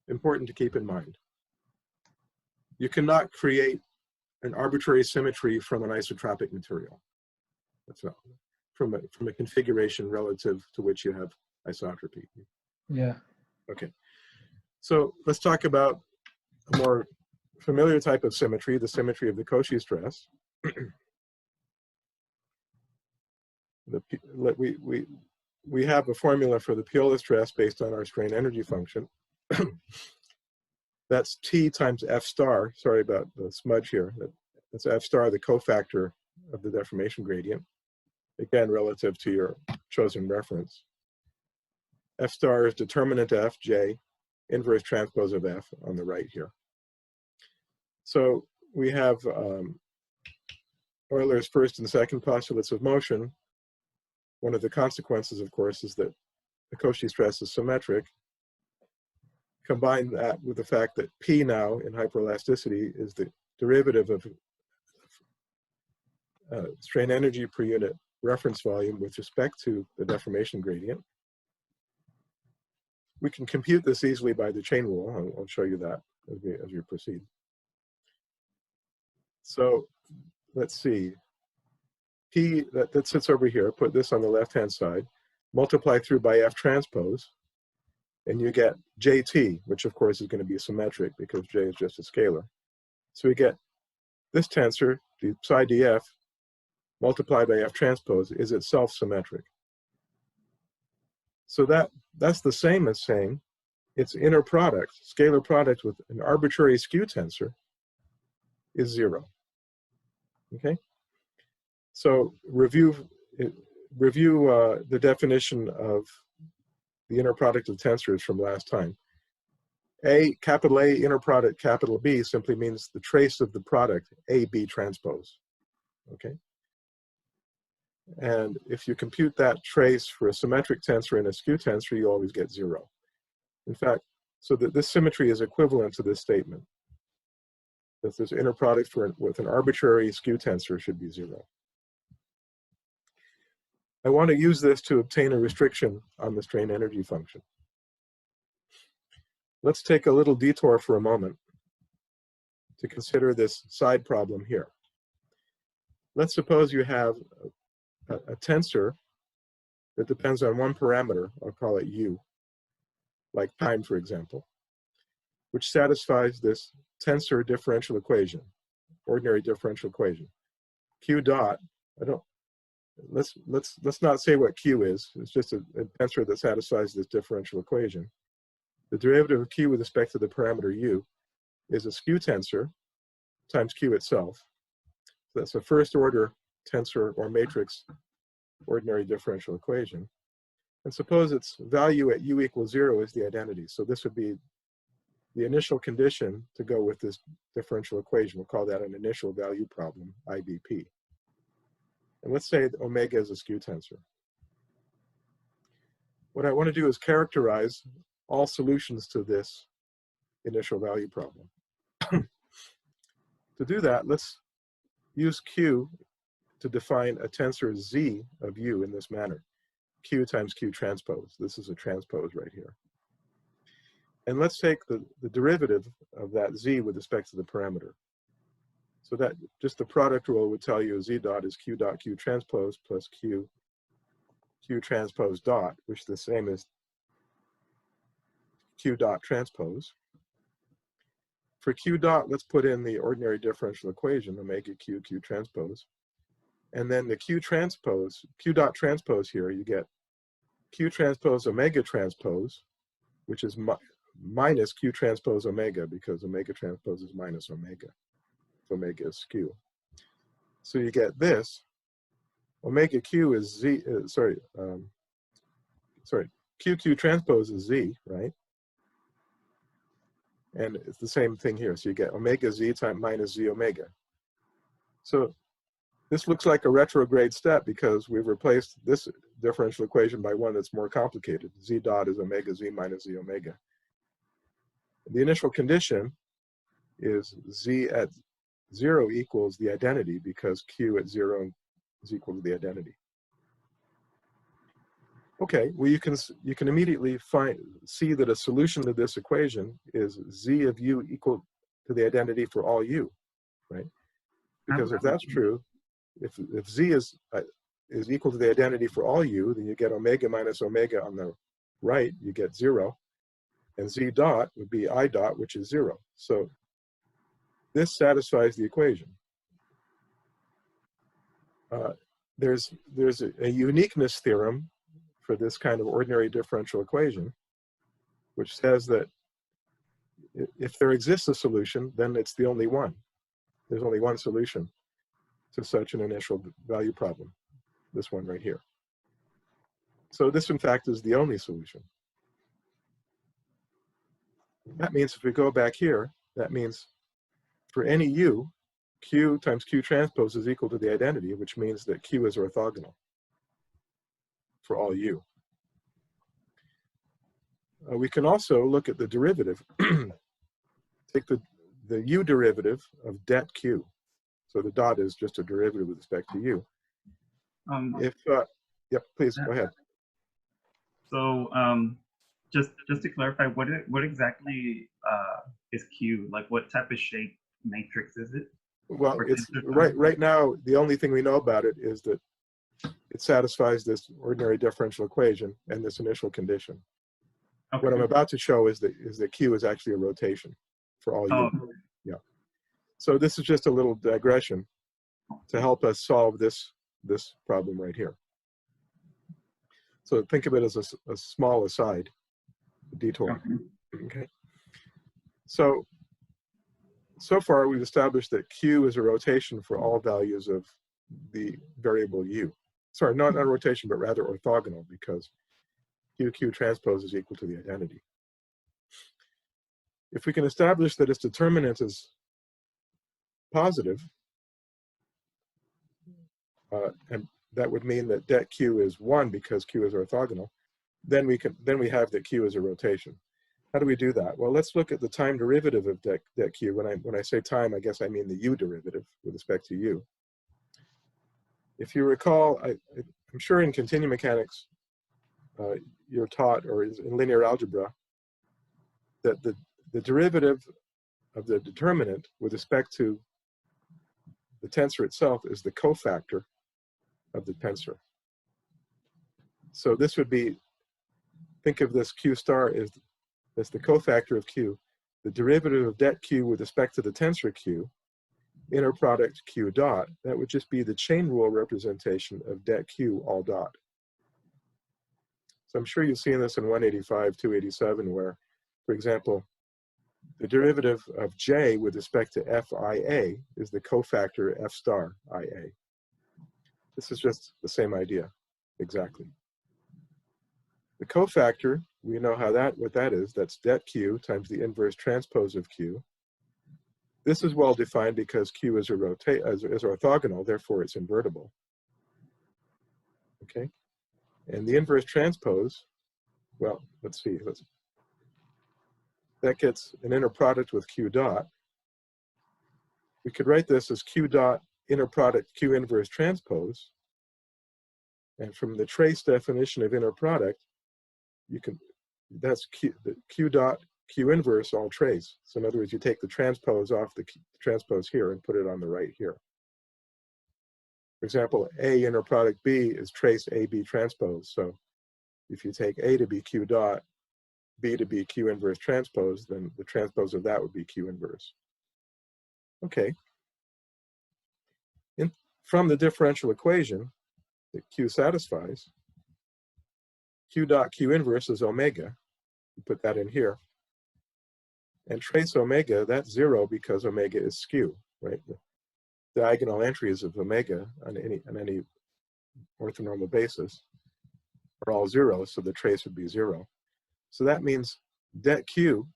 A: important to keep in mind. You cannot create an arbitrary symmetry from an isotropic material. That's not from a configuration relative to which you have isotropy.
C: Yeah.
A: Okay. So let's talk about a more familiar type of symmetry, the symmetry of the Cauchy stress. We have a formula for the Piola stress based on our strain energy function. That's T times F star. Sorry about the smudge here. That's F star, the cofactor of the deformation gradient. Again, relative to your chosen reference. F star is determinant F, J, inverse transpose of F on the right here. So we have Euler's first and second postulates of motion. One of the consequences, of course, is that the Cauchy stress is symmetric. Combine that with the fact that P now in hyperelasticity is the derivative of strain energy per unit reference volume with respect to the deformation gradient. We can compute this easily by the chain rule. I'll show you that as we proceed. So let's see. P, that sits over here, put this on the left-hand side, multiply through by F transpose, and you get JT, which of course is going to be symmetric because J is just a scalar. So we get this tensor, the psi dF, multiplied by F transpose, is itself symmetric. So that's the same as saying its inner product, scalar product with an arbitrary skew tensor, is 0. Okay? So review the definition of the inner product of tensors from last time. Capital A inner product capital B simply means the trace of the product AB transpose. Okay? And if you compute that trace for a symmetric tensor and a skew tensor, you always get 0. In fact, so that this symmetry is equivalent to this statement, that this inner product with an arbitrary skew tensor should be 0. I want to use this to obtain a restriction on the strain energy function. Let's take a little detour for a moment to consider this side problem here. Let's suppose you have a tensor that depends on one parameter, I'll call it u, like time, for example, which satisfies this tensor differential equation, ordinary differential equation. Q dot, let's not say what Q is. It's just a tensor that satisfies this differential equation. The derivative of Q with respect to the parameter u is a skew tensor times Q itself. So that's a first order tensor or matrix ordinary differential equation. And suppose its value at u equals 0 is the identity. So this would be the initial condition to go with this differential equation. We'll call that an initial value problem, IVP. And let's say that omega is a skew tensor. What I want to do is characterize all solutions to this initial value problem. To do that, let's use Q to define a tensor Z of U in this manner. Q times Q transpose. This is a transpose right here. And let's take the derivative of that Z with respect to the parameter. So that just the product rule would tell you Z dot is Q dot Q transpose plus Q transpose dot, which is the same as Q dot transpose. For Q dot, let's put in the ordinary differential equation, omega Q transpose. And then the Q dot transpose here, you get Q transpose omega transpose, which is minus Q transpose omega, because omega transpose is minus omega. So omega is skew. So you get this. Omega Q is Z, QQ transpose is Z, right? And it's the same thing here. So you get omega Z times minus Z omega. So this looks like a retrograde step because we've replaced this differential equation by one that's more complicated. Z dot is omega Z minus Z omega. The initial condition is Z at 0 equals the identity because Q at 0 is equal to the identity. Okay, well you can immediately see that a solution to this equation is Z of U equal to the identity for all U, right? Because if that's true, if Z is equal to the identity for all U, then you get omega minus omega on the right, you get 0, and Z dot would be I dot, which is 0. So this satisfies the equation. There's a uniqueness theorem for this kind of ordinary differential equation, which says that if there exists a solution, then it's the only one. There's only one solution to such an initial value problem, this one right here. So this, in fact, is the only solution. That means if we go back here, that means for any u, q times q transpose is equal to the identity, which means that q is orthogonal for all u. We can also look at the derivative. Take the u derivative of det q. So the dot is just a derivative with respect to u. Yep, please go ahead.
D: So just to clarify, what exactly is Q? Like, what type of shape matrix is it?
A: Well, it's right now, the only thing we know about it is that it satisfies this ordinary differential equation and this initial condition. Okay. What I'm about to show is that Q is actually a rotation for all u. Yeah. So this is just a little digression to help us solve this problem right here. So think of it as a small aside, a detour. Okay. So far we've established that Q is a rotation for all values of the variable u. Sorry, not a rotation, but rather orthogonal, because Q transpose is equal to the identity. If we can establish that its determinant is positive, and that would mean that det q is 1 because q is orthogonal, then we have that q is a rotation. How do we do that? Well, let's look at the time derivative of det q. When I say time, I guess I mean the u derivative with respect to u. If you recall, I'm sure in continuum mechanics you're taught, or in linear algebra, that the derivative of the determinant with respect to the tensor itself is the cofactor of the tensor. So this would be, think of this q star as the cofactor of q, the derivative of det q with respect to the tensor q, inner product q dot. That would just be the chain rule representation of det q all dot. So I'm sure you've seen this in 185, 287, where, for example, the derivative of j with respect to fia is the cofactor f star ia. This is just the same idea, exactly. The cofactor, we know what that is. That's det q times the inverse transpose of q. This is well defined because q is orthogonal, therefore it's invertible. Okay, and the inverse transpose, well, let's see. That gets an inner product with q dot. We could write this as q dot inner product q inverse transpose. And from the trace definition of inner product, that's q dot q inverse all trace. So in other words, you take the transpose off the transpose here and put it on the right here. For example, A inner product B is trace AB transpose. So if you take A to be q dot, B to be q inverse transpose, then the transpose of that would be q inverse. Okay. From the differential equation that q satisfies, q dot q inverse is omega. You put that in here. And trace omega, that's 0 because omega is skew, right? The diagonal entries of omega on any orthonormal basis are all 0, so the trace would be 0. So that means det q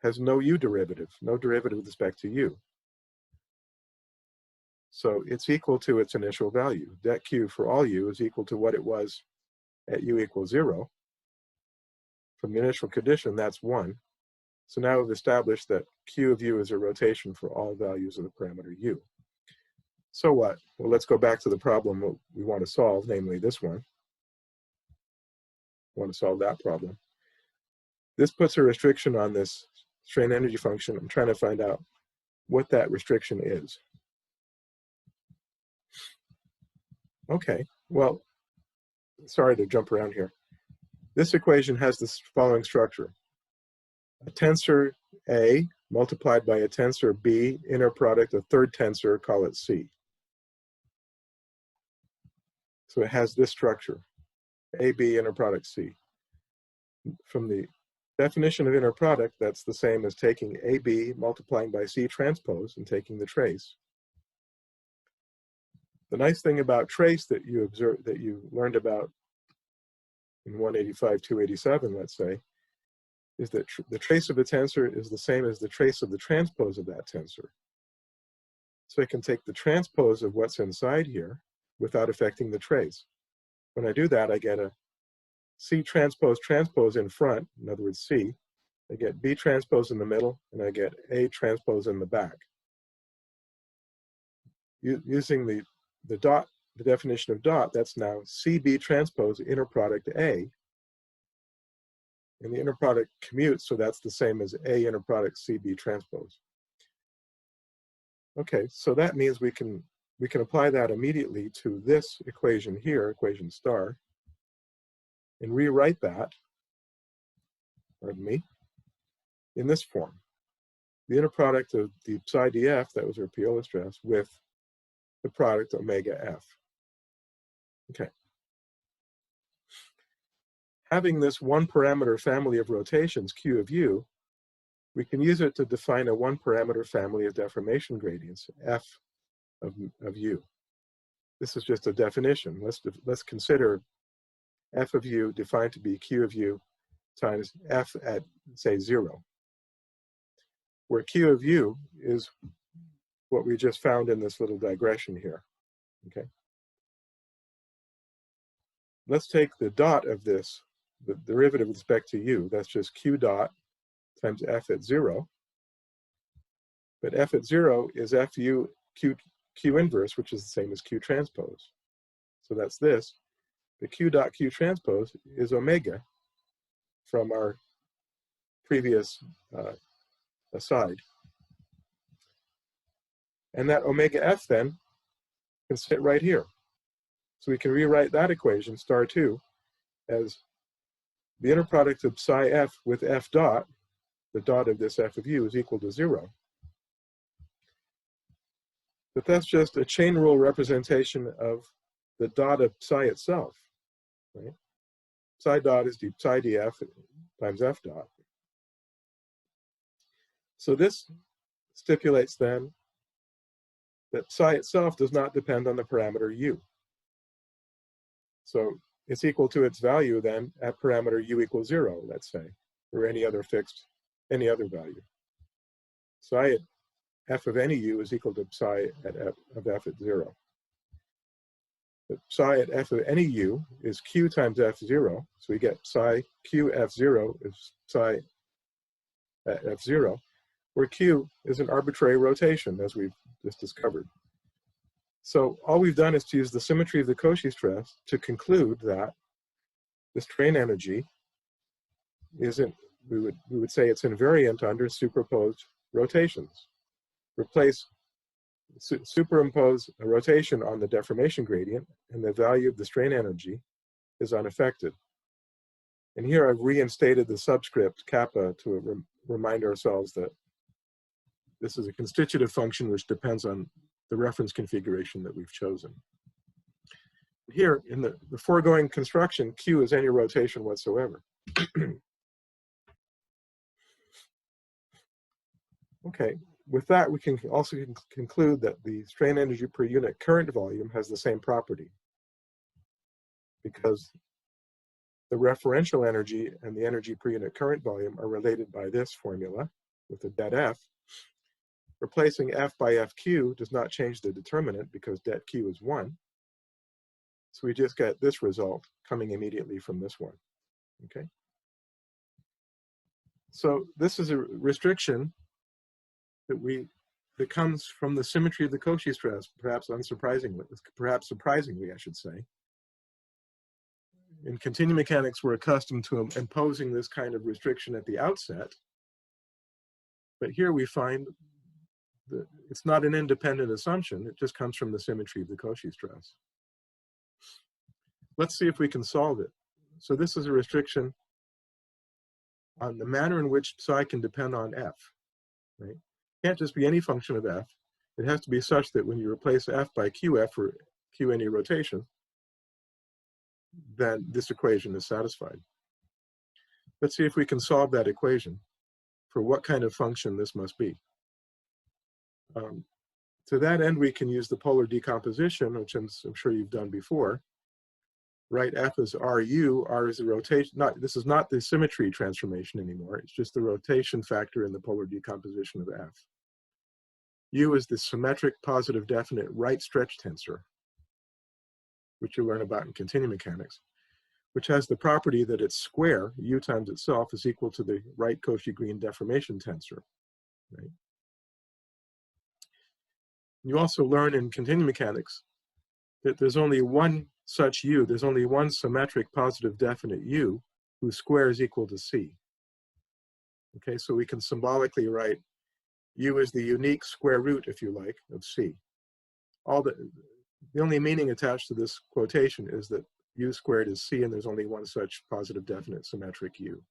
A: has no u derivative, no derivative with respect to u. So it's equal to its initial value. Det q for all u is equal to what it was at u equals 0. From the initial condition, that's 1. So now we've established that q of u is a rotation for all values of the parameter u. So what? Well, let's go back to the problem we want to solve, namely this one. We want to solve that problem. This puts a restriction on this strain energy function. I'm trying to find out what that restriction is. Okay, well, sorry to jump around here. This equation has this following structure. A tensor A multiplied by a tensor B, inner product, a third tensor, call it C. So it has this structure, AB inner product C. From the definition of inner product, that's the same as taking AB multiplying by C transpose and taking the trace. The nice thing about trace that you learned about in 185, 287, let's say, is that the trace of a tensor is the same as the trace of the transpose of that tensor. So I can take the transpose of what's inside here without affecting the trace. When I do that, I get a C transpose transpose in front, in other words, C. I get B transpose in the middle, and I get A transpose in the back. Using the dot, the definition of dot, that's now CB transpose inner product A. And the inner product commutes, so that's the same as A inner product CB transpose. Okay, so that means we can apply that immediately to this equation here, equation star, and rewrite that, pardon me, in this form. The inner product of the psi df, that was our Piola stress, with the product omega f. Okay. Having this one parameter family of rotations, Q of u, we can use it to define a one parameter family of deformation gradients, f of u. This is just a definition. Let's consider f of u defined to be Q of u times f at, say, 0, where Q of u is what we just found in this little digression here, okay? Let's take the dot of this, the derivative with respect to u, that's just Q dot times f at 0. But f at 0 is fu Q inverse, which is the same as Q transpose. So that's this. The Q dot Q transpose is omega from our previous aside. And that omega f then can sit right here. So we can rewrite that equation, star 2, as the inner product of psi f with f dot, the dot of this f of u, is equal to 0. But that's just a chain rule representation of the dot of psi itself, right? Psi dot is psi df times f dot. So this stipulates then that psi itself does not depend on the parameter u. So it's equal to its value then at parameter u equals 0, let's say, or any other value. Psi at f of any u is equal to psi at f of f at 0. But psi at f of any u is q times f0, so we get psi q f0 is psi at f0, where q is an arbitrary rotation, as we've just discovered. So all we've done is to use the symmetry of the Cauchy stress to conclude that the strain energy isn't, we would say it's invariant under superposed rotations. Superimpose a rotation on the deformation gradient, and the value of the strain energy is unaffected. And here I've reinstated the subscript kappa to remind ourselves that this is a constitutive function which depends on the reference configuration that we've chosen. Here, in the foregoing construction, Q is any rotation whatsoever. Okay, with that, we can also conclude that the strain energy per unit current volume has the same property, because the referential energy and the energy per unit current volume are related by this formula with the det F. Replacing F by FQ does not change the determinant because det Q is 1. So we just get this result coming immediately from this one, okay? So this is a restriction that comes from the symmetry of the Cauchy stress, perhaps surprisingly, I should say. In continuum mechanics, we're accustomed to imposing this kind of restriction at the outset, but here we find that it's not an independent assumption, it just comes from the symmetry of the Cauchy stress. Let's see if we can solve it. So this is a restriction on the manner in which psi can depend on f, right? It can't just be any function of f. It has to be such that when you replace f by qf for q any rotation, then this equation is satisfied. Let's see if we can solve that equation for what kind of function this must be. To that end, we can use the polar decomposition, which I'm sure you've done before. Write f as Ru, R is the rotation, this is not the symmetry transformation anymore, it's just the rotation factor in the polar decomposition of f. U is the symmetric positive definite right stretch tensor, which you'll learn about in continuum mechanics, which has the property that its square, U times itself, is equal to the right Cauchy-Green deformation tensor. Right? You also learn in continuum mechanics that there's only one such U, there's only one symmetric positive definite U whose square is equal to C. Okay, so we can symbolically write U is the unique square root, if you like, of C. The only meaning attached to this quotation is that U squared is C and there's only one such positive definite symmetric U.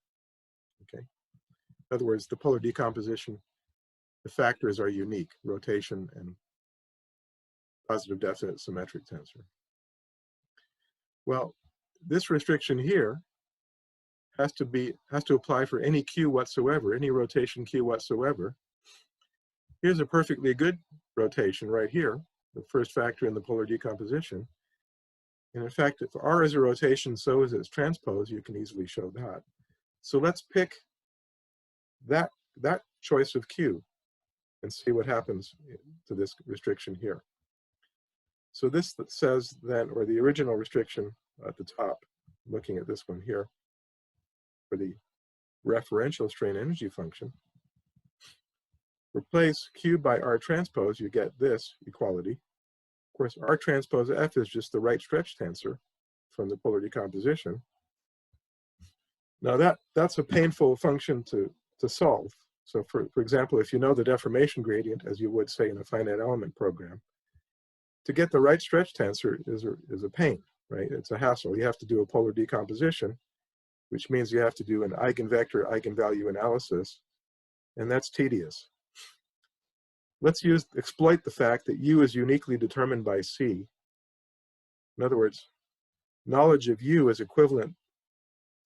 A: Okay, in other words, the polar decomposition, the factors are unique, rotation and positive definite symmetric tensor. Well, this restriction here has to apply for any Q whatsoever, any rotation Q whatsoever. Here's a perfectly good rotation right here, the first factor in the polar decomposition. And in fact, if R is a rotation, so is its transpose. You can easily show that. So let's pick that choice of Q and see what happens to this restriction here. So this says then, or the original restriction at the top, looking at this one here, for the referential strain energy function, replace Q by R transpose, you get this equality. Of course, R transpose F is just the right stretch tensor from the polar decomposition. Now that's a painful function to solve. So for example, if you know the deformation gradient, as you would say in a finite element program, to get the right stretch tensor is a pain, right? It's a hassle. You have to do a polar decomposition, which means you have to do an eigenvector eigenvalue analysis, and that's tedious. Let's exploit the fact that U is uniquely determined by C. In other words, knowledge of U is equivalent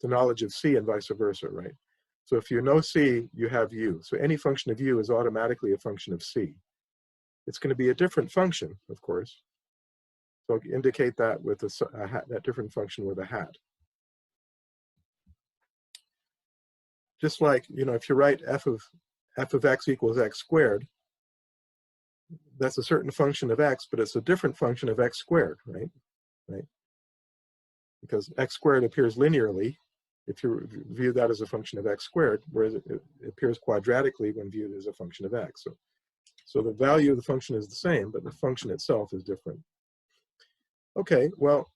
A: to knowledge of C and vice versa, right? So if you know C, you have U. So any function of U is automatically a function of C. It's going to be a different function, of course. So I'll indicate that with that different function with a hat. Just like, you know, if you write f of x equals x squared, that's a certain function of x, but it's a different function of x squared, right? Because x squared appears linearly if you view that as a function of x squared, whereas it appears quadratically when viewed as a function of x. So the value of the function is the same, but the function itself is different. Okay, well,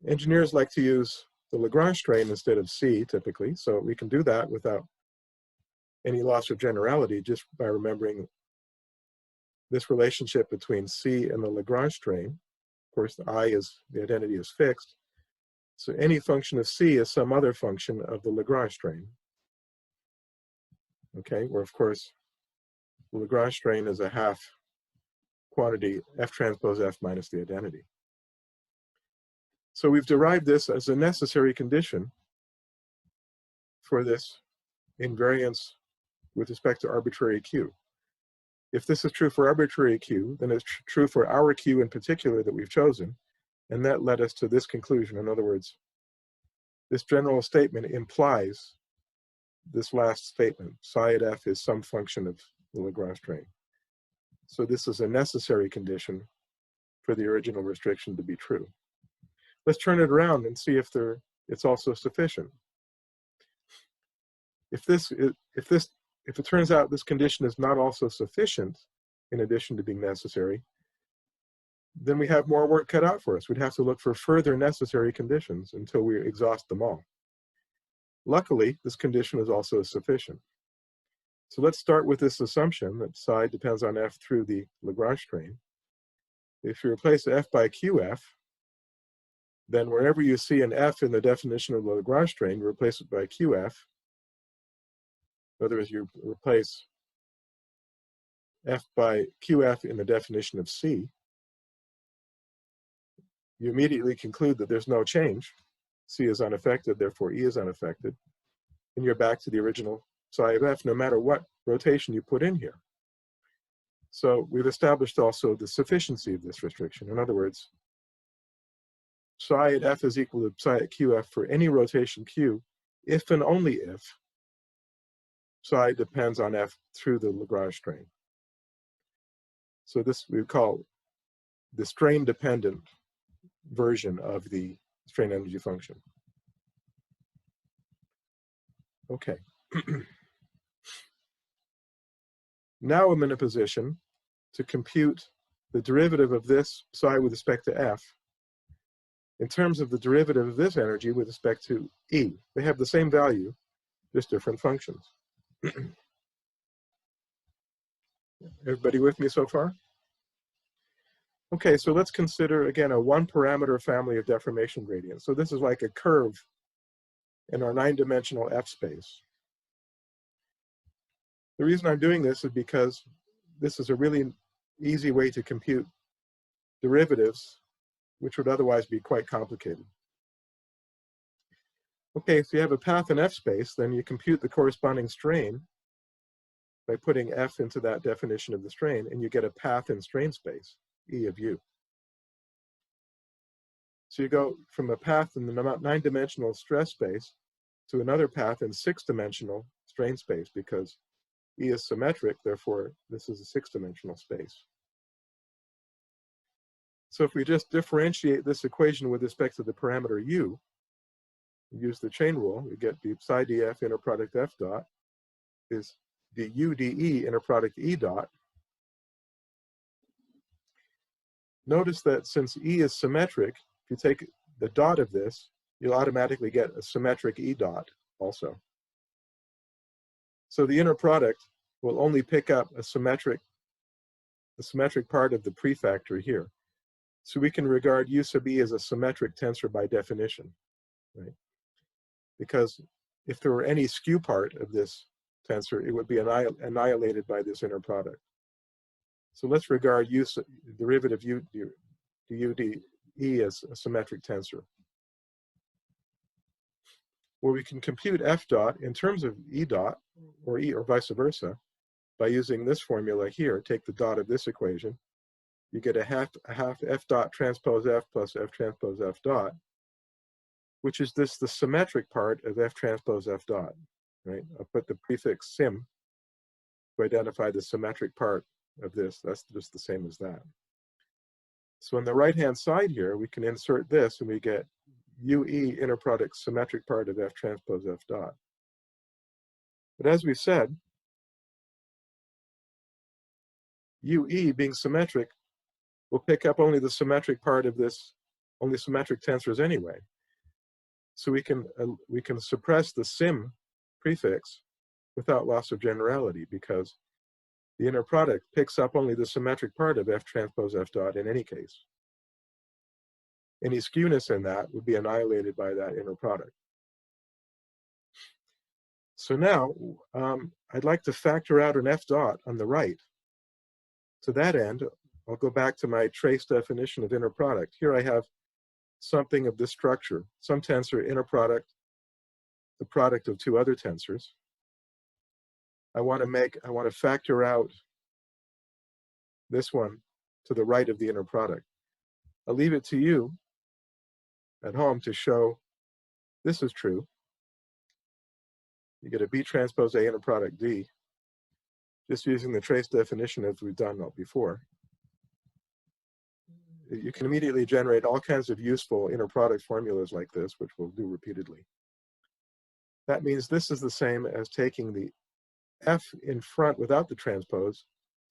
A: engineers like to use the Lagrange strain instead of C typically, so we can do that without any loss of generality just by remembering this relationship between C and the Lagrange strain. Of course, the identity is fixed. So any function of C is some other function of the Lagrange strain. Okay, where of course, the Lagrange strain is a half quantity F transpose F minus the identity. So we've derived this as a necessary condition for this invariance with respect to arbitrary Q. If this is true for arbitrary Q, then it's true for our Q in particular that we've chosen, and that led us to this conclusion. In other words, this general statement implies this last statement, psi at F is some function of the Lagrange strain. So this is a necessary condition for the original restriction to be true. Let's turn it around and see if it's also sufficient. If it turns out this condition is not also sufficient, in addition to being necessary, then we have more work cut out for us. We'd have to look for further necessary conditions until we exhaust them all. Luckily, this condition is also sufficient. So let's start with this assumption that psi depends on F through the Lagrange strain. If you replace F by QF, then wherever you see an F in the definition of the Lagrange strain, you replace it by QF. In other words, you replace F by QF in the definition of C. You immediately conclude that there's no change. C is unaffected, therefore E is unaffected. And you're back to the original psi of F, no matter what rotation you put in here. So we've established also the sufficiency of this restriction. In other words, psi at F is equal to psi at QF for any rotation Q, if and only if psi depends on F through the Lagrange strain. So this we call the strain-dependent version of the strain energy function. Okay. Now I'm in a position to compute the derivative of this psi with respect to F in terms of the derivative of this energy with respect to E. They have the same value, just different functions. Everybody with me so far? Okay, so let's consider, again, a one-parameter family of deformation gradients. So this is like a curve in our 9-dimensional F space. The reason I'm doing this is because this is a really easy way to compute derivatives, which would otherwise be quite complicated. Okay, so you have a path in F space, then you compute the corresponding strain by putting F into that definition of the strain, and you get a path in strain space, E of U. So you go from a path in the 9-dimensional stress space to another path in 6-dimensional strain space, because E is symmetric, therefore this is a 6-dimensional space. So if we just differentiate this equation with respect to the parameter U, use the chain rule, we get d psi df inner product F dot is du dE inner product E dot. Notice that since E is symmetric, if you take the dot of this, you'll automatically get a symmetric E dot also. So the inner product will only pick up the symmetric part of the prefactor here. So we can regard U sub E as a symmetric tensor by definition, right? Because if there were any skew part of this tensor, it would be annihilated by this inner product. So let's regard derivative U dE as a symmetric tensor. Well, we can compute F dot in terms of E dot, or E, or vice versa, by using this formula here. Take the dot of this equation. You get a half F dot transpose F plus F transpose F dot, which is the symmetric part of F transpose F dot, right? I'll put the prefix sim to identify the symmetric part of this. That's just the same as that. So on the right-hand side here, we can insert this and we get UE inner product symmetric part of F transpose F dot. But as we said, UE being symmetric will pick up only the symmetric part of this, only symmetric tensors anyway. So we can suppress the sim prefix without loss of generality, because the inner product picks up only the symmetric part of F transpose F dot in any case. Any skewness in that would be annihilated by that inner product. So now I'd like to factor out an F dot on the right. To that end, I'll go back to my trace definition of inner product. Here I have something of this structure, some tensor inner product, the product of two other tensors. I want to factor out this one to the right of the inner product. I'll leave it to you at home to show this is true. You get a B transpose A inner product D, just using the trace definition as we've done before. You can immediately generate all kinds of useful inner product formulas like this, which we'll do repeatedly. That means this is the same as taking the F in front without the transpose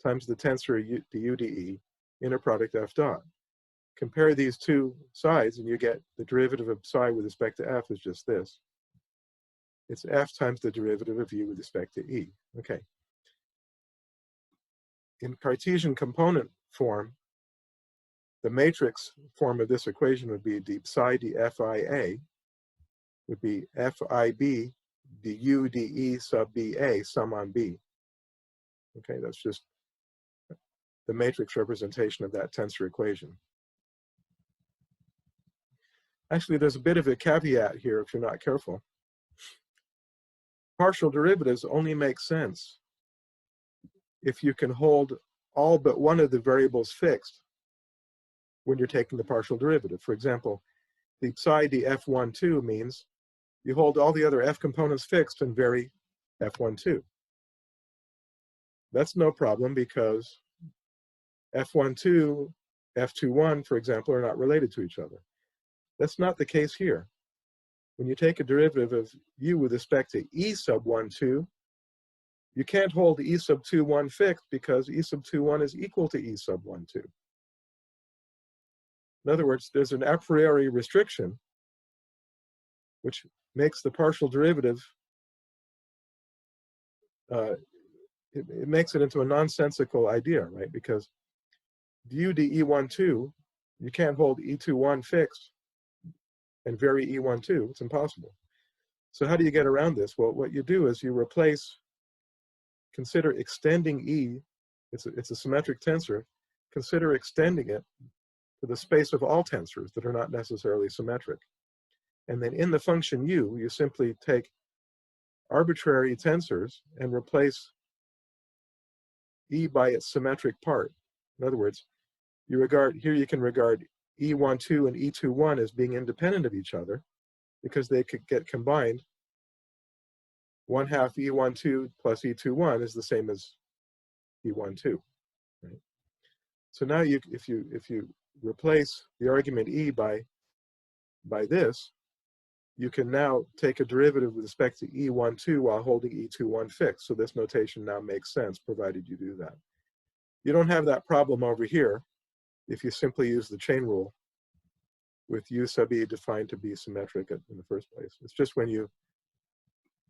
A: times the tensor du dE inner product F dot. Compare these two sides and you get the derivative of psi with respect to F is just this. It's F times the derivative of U with respect to E. Okay. In Cartesian component form, the matrix form of this equation would be d psi dFIA would be FIB du dE sub BA sum on B. Okay, that's just the matrix representation of that tensor equation. Actually, there's a bit of a caveat here if you're not careful. Partial derivatives only make sense if you can hold all but one of the variables fixed when you're taking the partial derivative. For example, the psi dF12 means you hold all the other F components fixed and vary F12. That's no problem because F12, F21, for example, are not related to each other. That's not the case here. When you take a derivative of u with respect to E sub 1, 2, you can't hold E sub 2, 1 fixed because E sub 2, 1 is equal to E sub 1, 2. In other words, there's an a priori restriction which makes the partial derivative, it makes it into a nonsensical idea, right? Because du dE12, you can't hold E21 fixed and vary E12. It's impossible. So how do you get around this? Well, what you do is you replace, consider extending E, it's a symmetric tensor, consider extending it to the space of all tensors that are not necessarily symmetric. And then in the function u, you simply take arbitrary tensors and replace E by its symmetric part. In other words, you can regard E12 and E21 as being independent of each other because they could get combined. 1/2 E12 plus E21 is the same as E12. Right? So now if you replace the argument E by this, you can now take a derivative with respect to E12 while holding E21 fixed. So this notation now makes sense, provided you do that. You don't have that problem over here if you simply use the chain rule with U sub E defined to be symmetric in the first place. It's just when you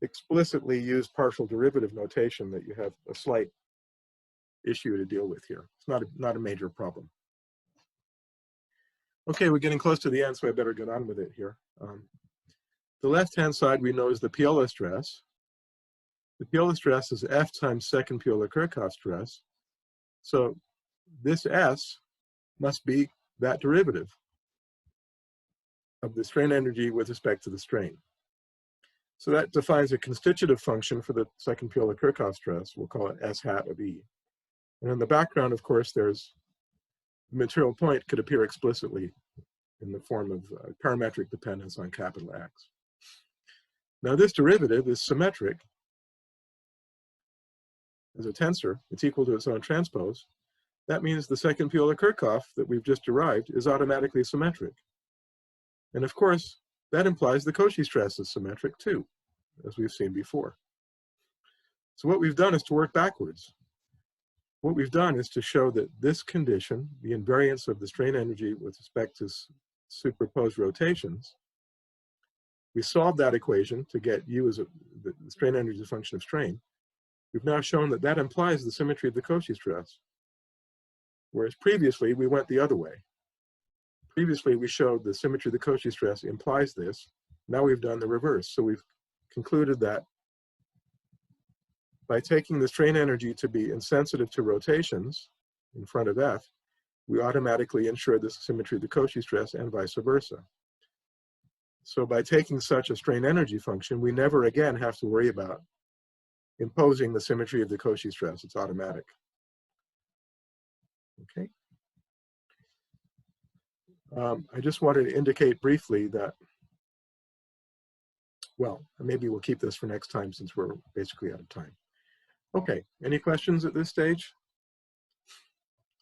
A: explicitly use partial derivative notation that you have a slight issue to deal with here. It's not a major problem. Okay, we're getting close to the end, so I better get on with it here. The left-hand side we know is the Piola stress. The Piola stress is F times second Piola-Kirchhoff stress. So this S must be that derivative of the strain energy with respect to the strain. So that defines a constitutive function for the second Piola-Kirchhoff stress. We'll call it S hat of E. And in the background, of course, there's the material point could appear explicitly in the form of parametric dependence on capital X. Now this derivative is symmetric as a tensor. It's equal to its own transpose. That means the second Piola-Kirchhoff that we've just derived is automatically symmetric. And of course, that implies the Cauchy stress is symmetric too, as we've seen before. So what we've done is to work backwards. What we've done is to show that this condition, the invariance of the strain energy with respect to superposed rotations, we solved that equation to get U as the strain energy as a function of strain. We've now shown that that implies the symmetry of the Cauchy stress. Whereas previously, we went the other way. Previously, we showed the symmetry of the Cauchy stress implies this. Now we've done the reverse. So we've concluded that by taking the strain energy to be insensitive to rotations in front of F, we automatically ensure the symmetry of the Cauchy stress and vice versa. So by taking such a strain energy function, we never again have to worry about imposing the symmetry of the Cauchy stress. It's automatic. Okay. I just wanted to indicate briefly that, well, maybe we'll keep this for next time since we're basically out of time. Okay, any questions at this stage?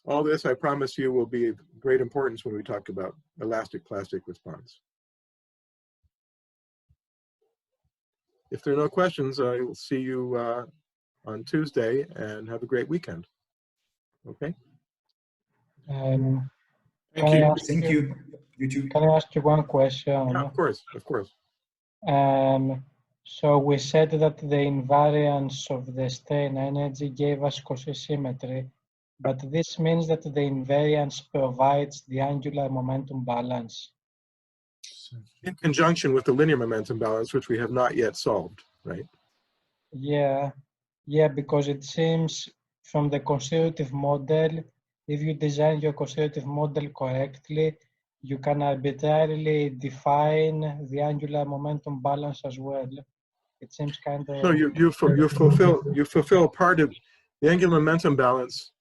A: All this, I promise you, will be of great importance when we talk about elastic plastic response. If there are no questions, I will see you on Tuesday and have a great weekend. Okay?
C: Can
A: Thank
C: I
A: you.
C: ask
B: Thank you. You too.
C: Can I ask you one question?
A: Yeah, of course, of course.
C: So we said that the invariance of the strain energy gave us Cauchy symmetry, but this means that the invariance provides the angular momentum balance.
A: In conjunction with the linear momentum balance, which we have not yet solved, right?
C: Yeah, because it seems from the constitutive model, if you design your constitutive model correctly, you can arbitrarily define the angular momentum balance as well. It seems kind of...
A: So you fulfill part of the angular momentum balance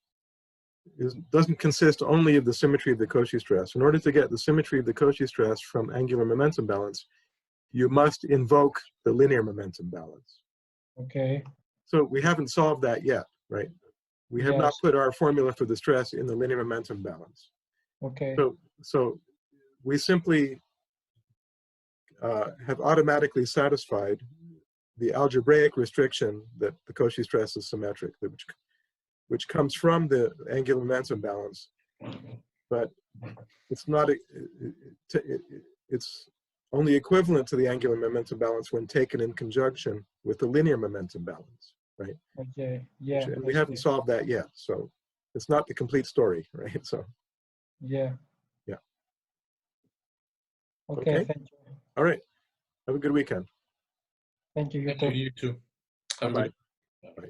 A: doesn't consist only of the symmetry of the Cauchy stress. In order to get the symmetry of the Cauchy stress from angular momentum balance, you must invoke the linear momentum balance.
C: Okay.
A: So we haven't solved that yet, right? We have not
C: Yes.
A: put our formula for the stress in the linear momentum balance.
C: Okay.
A: So we simply have automatically satisfied the algebraic restriction that the Cauchy stress is symmetric, which comes from the angular momentum balance, but it's not. It's only equivalent to the angular momentum balance when taken in conjunction with the linear momentum balance, right?
C: Okay. Yeah.
A: And we
C: I
A: haven't
C: see.
A: solved that yet, so it's not the complete story, right? So
C: Yeah.
A: yeah.
C: Okay.
A: Okay.
C: Thank you.
A: All right. Have a good weekend.
C: Thank you. You
E: Thank
C: too.
E: you. You too. Have a
A: Bye.
E: good.
A: Bye.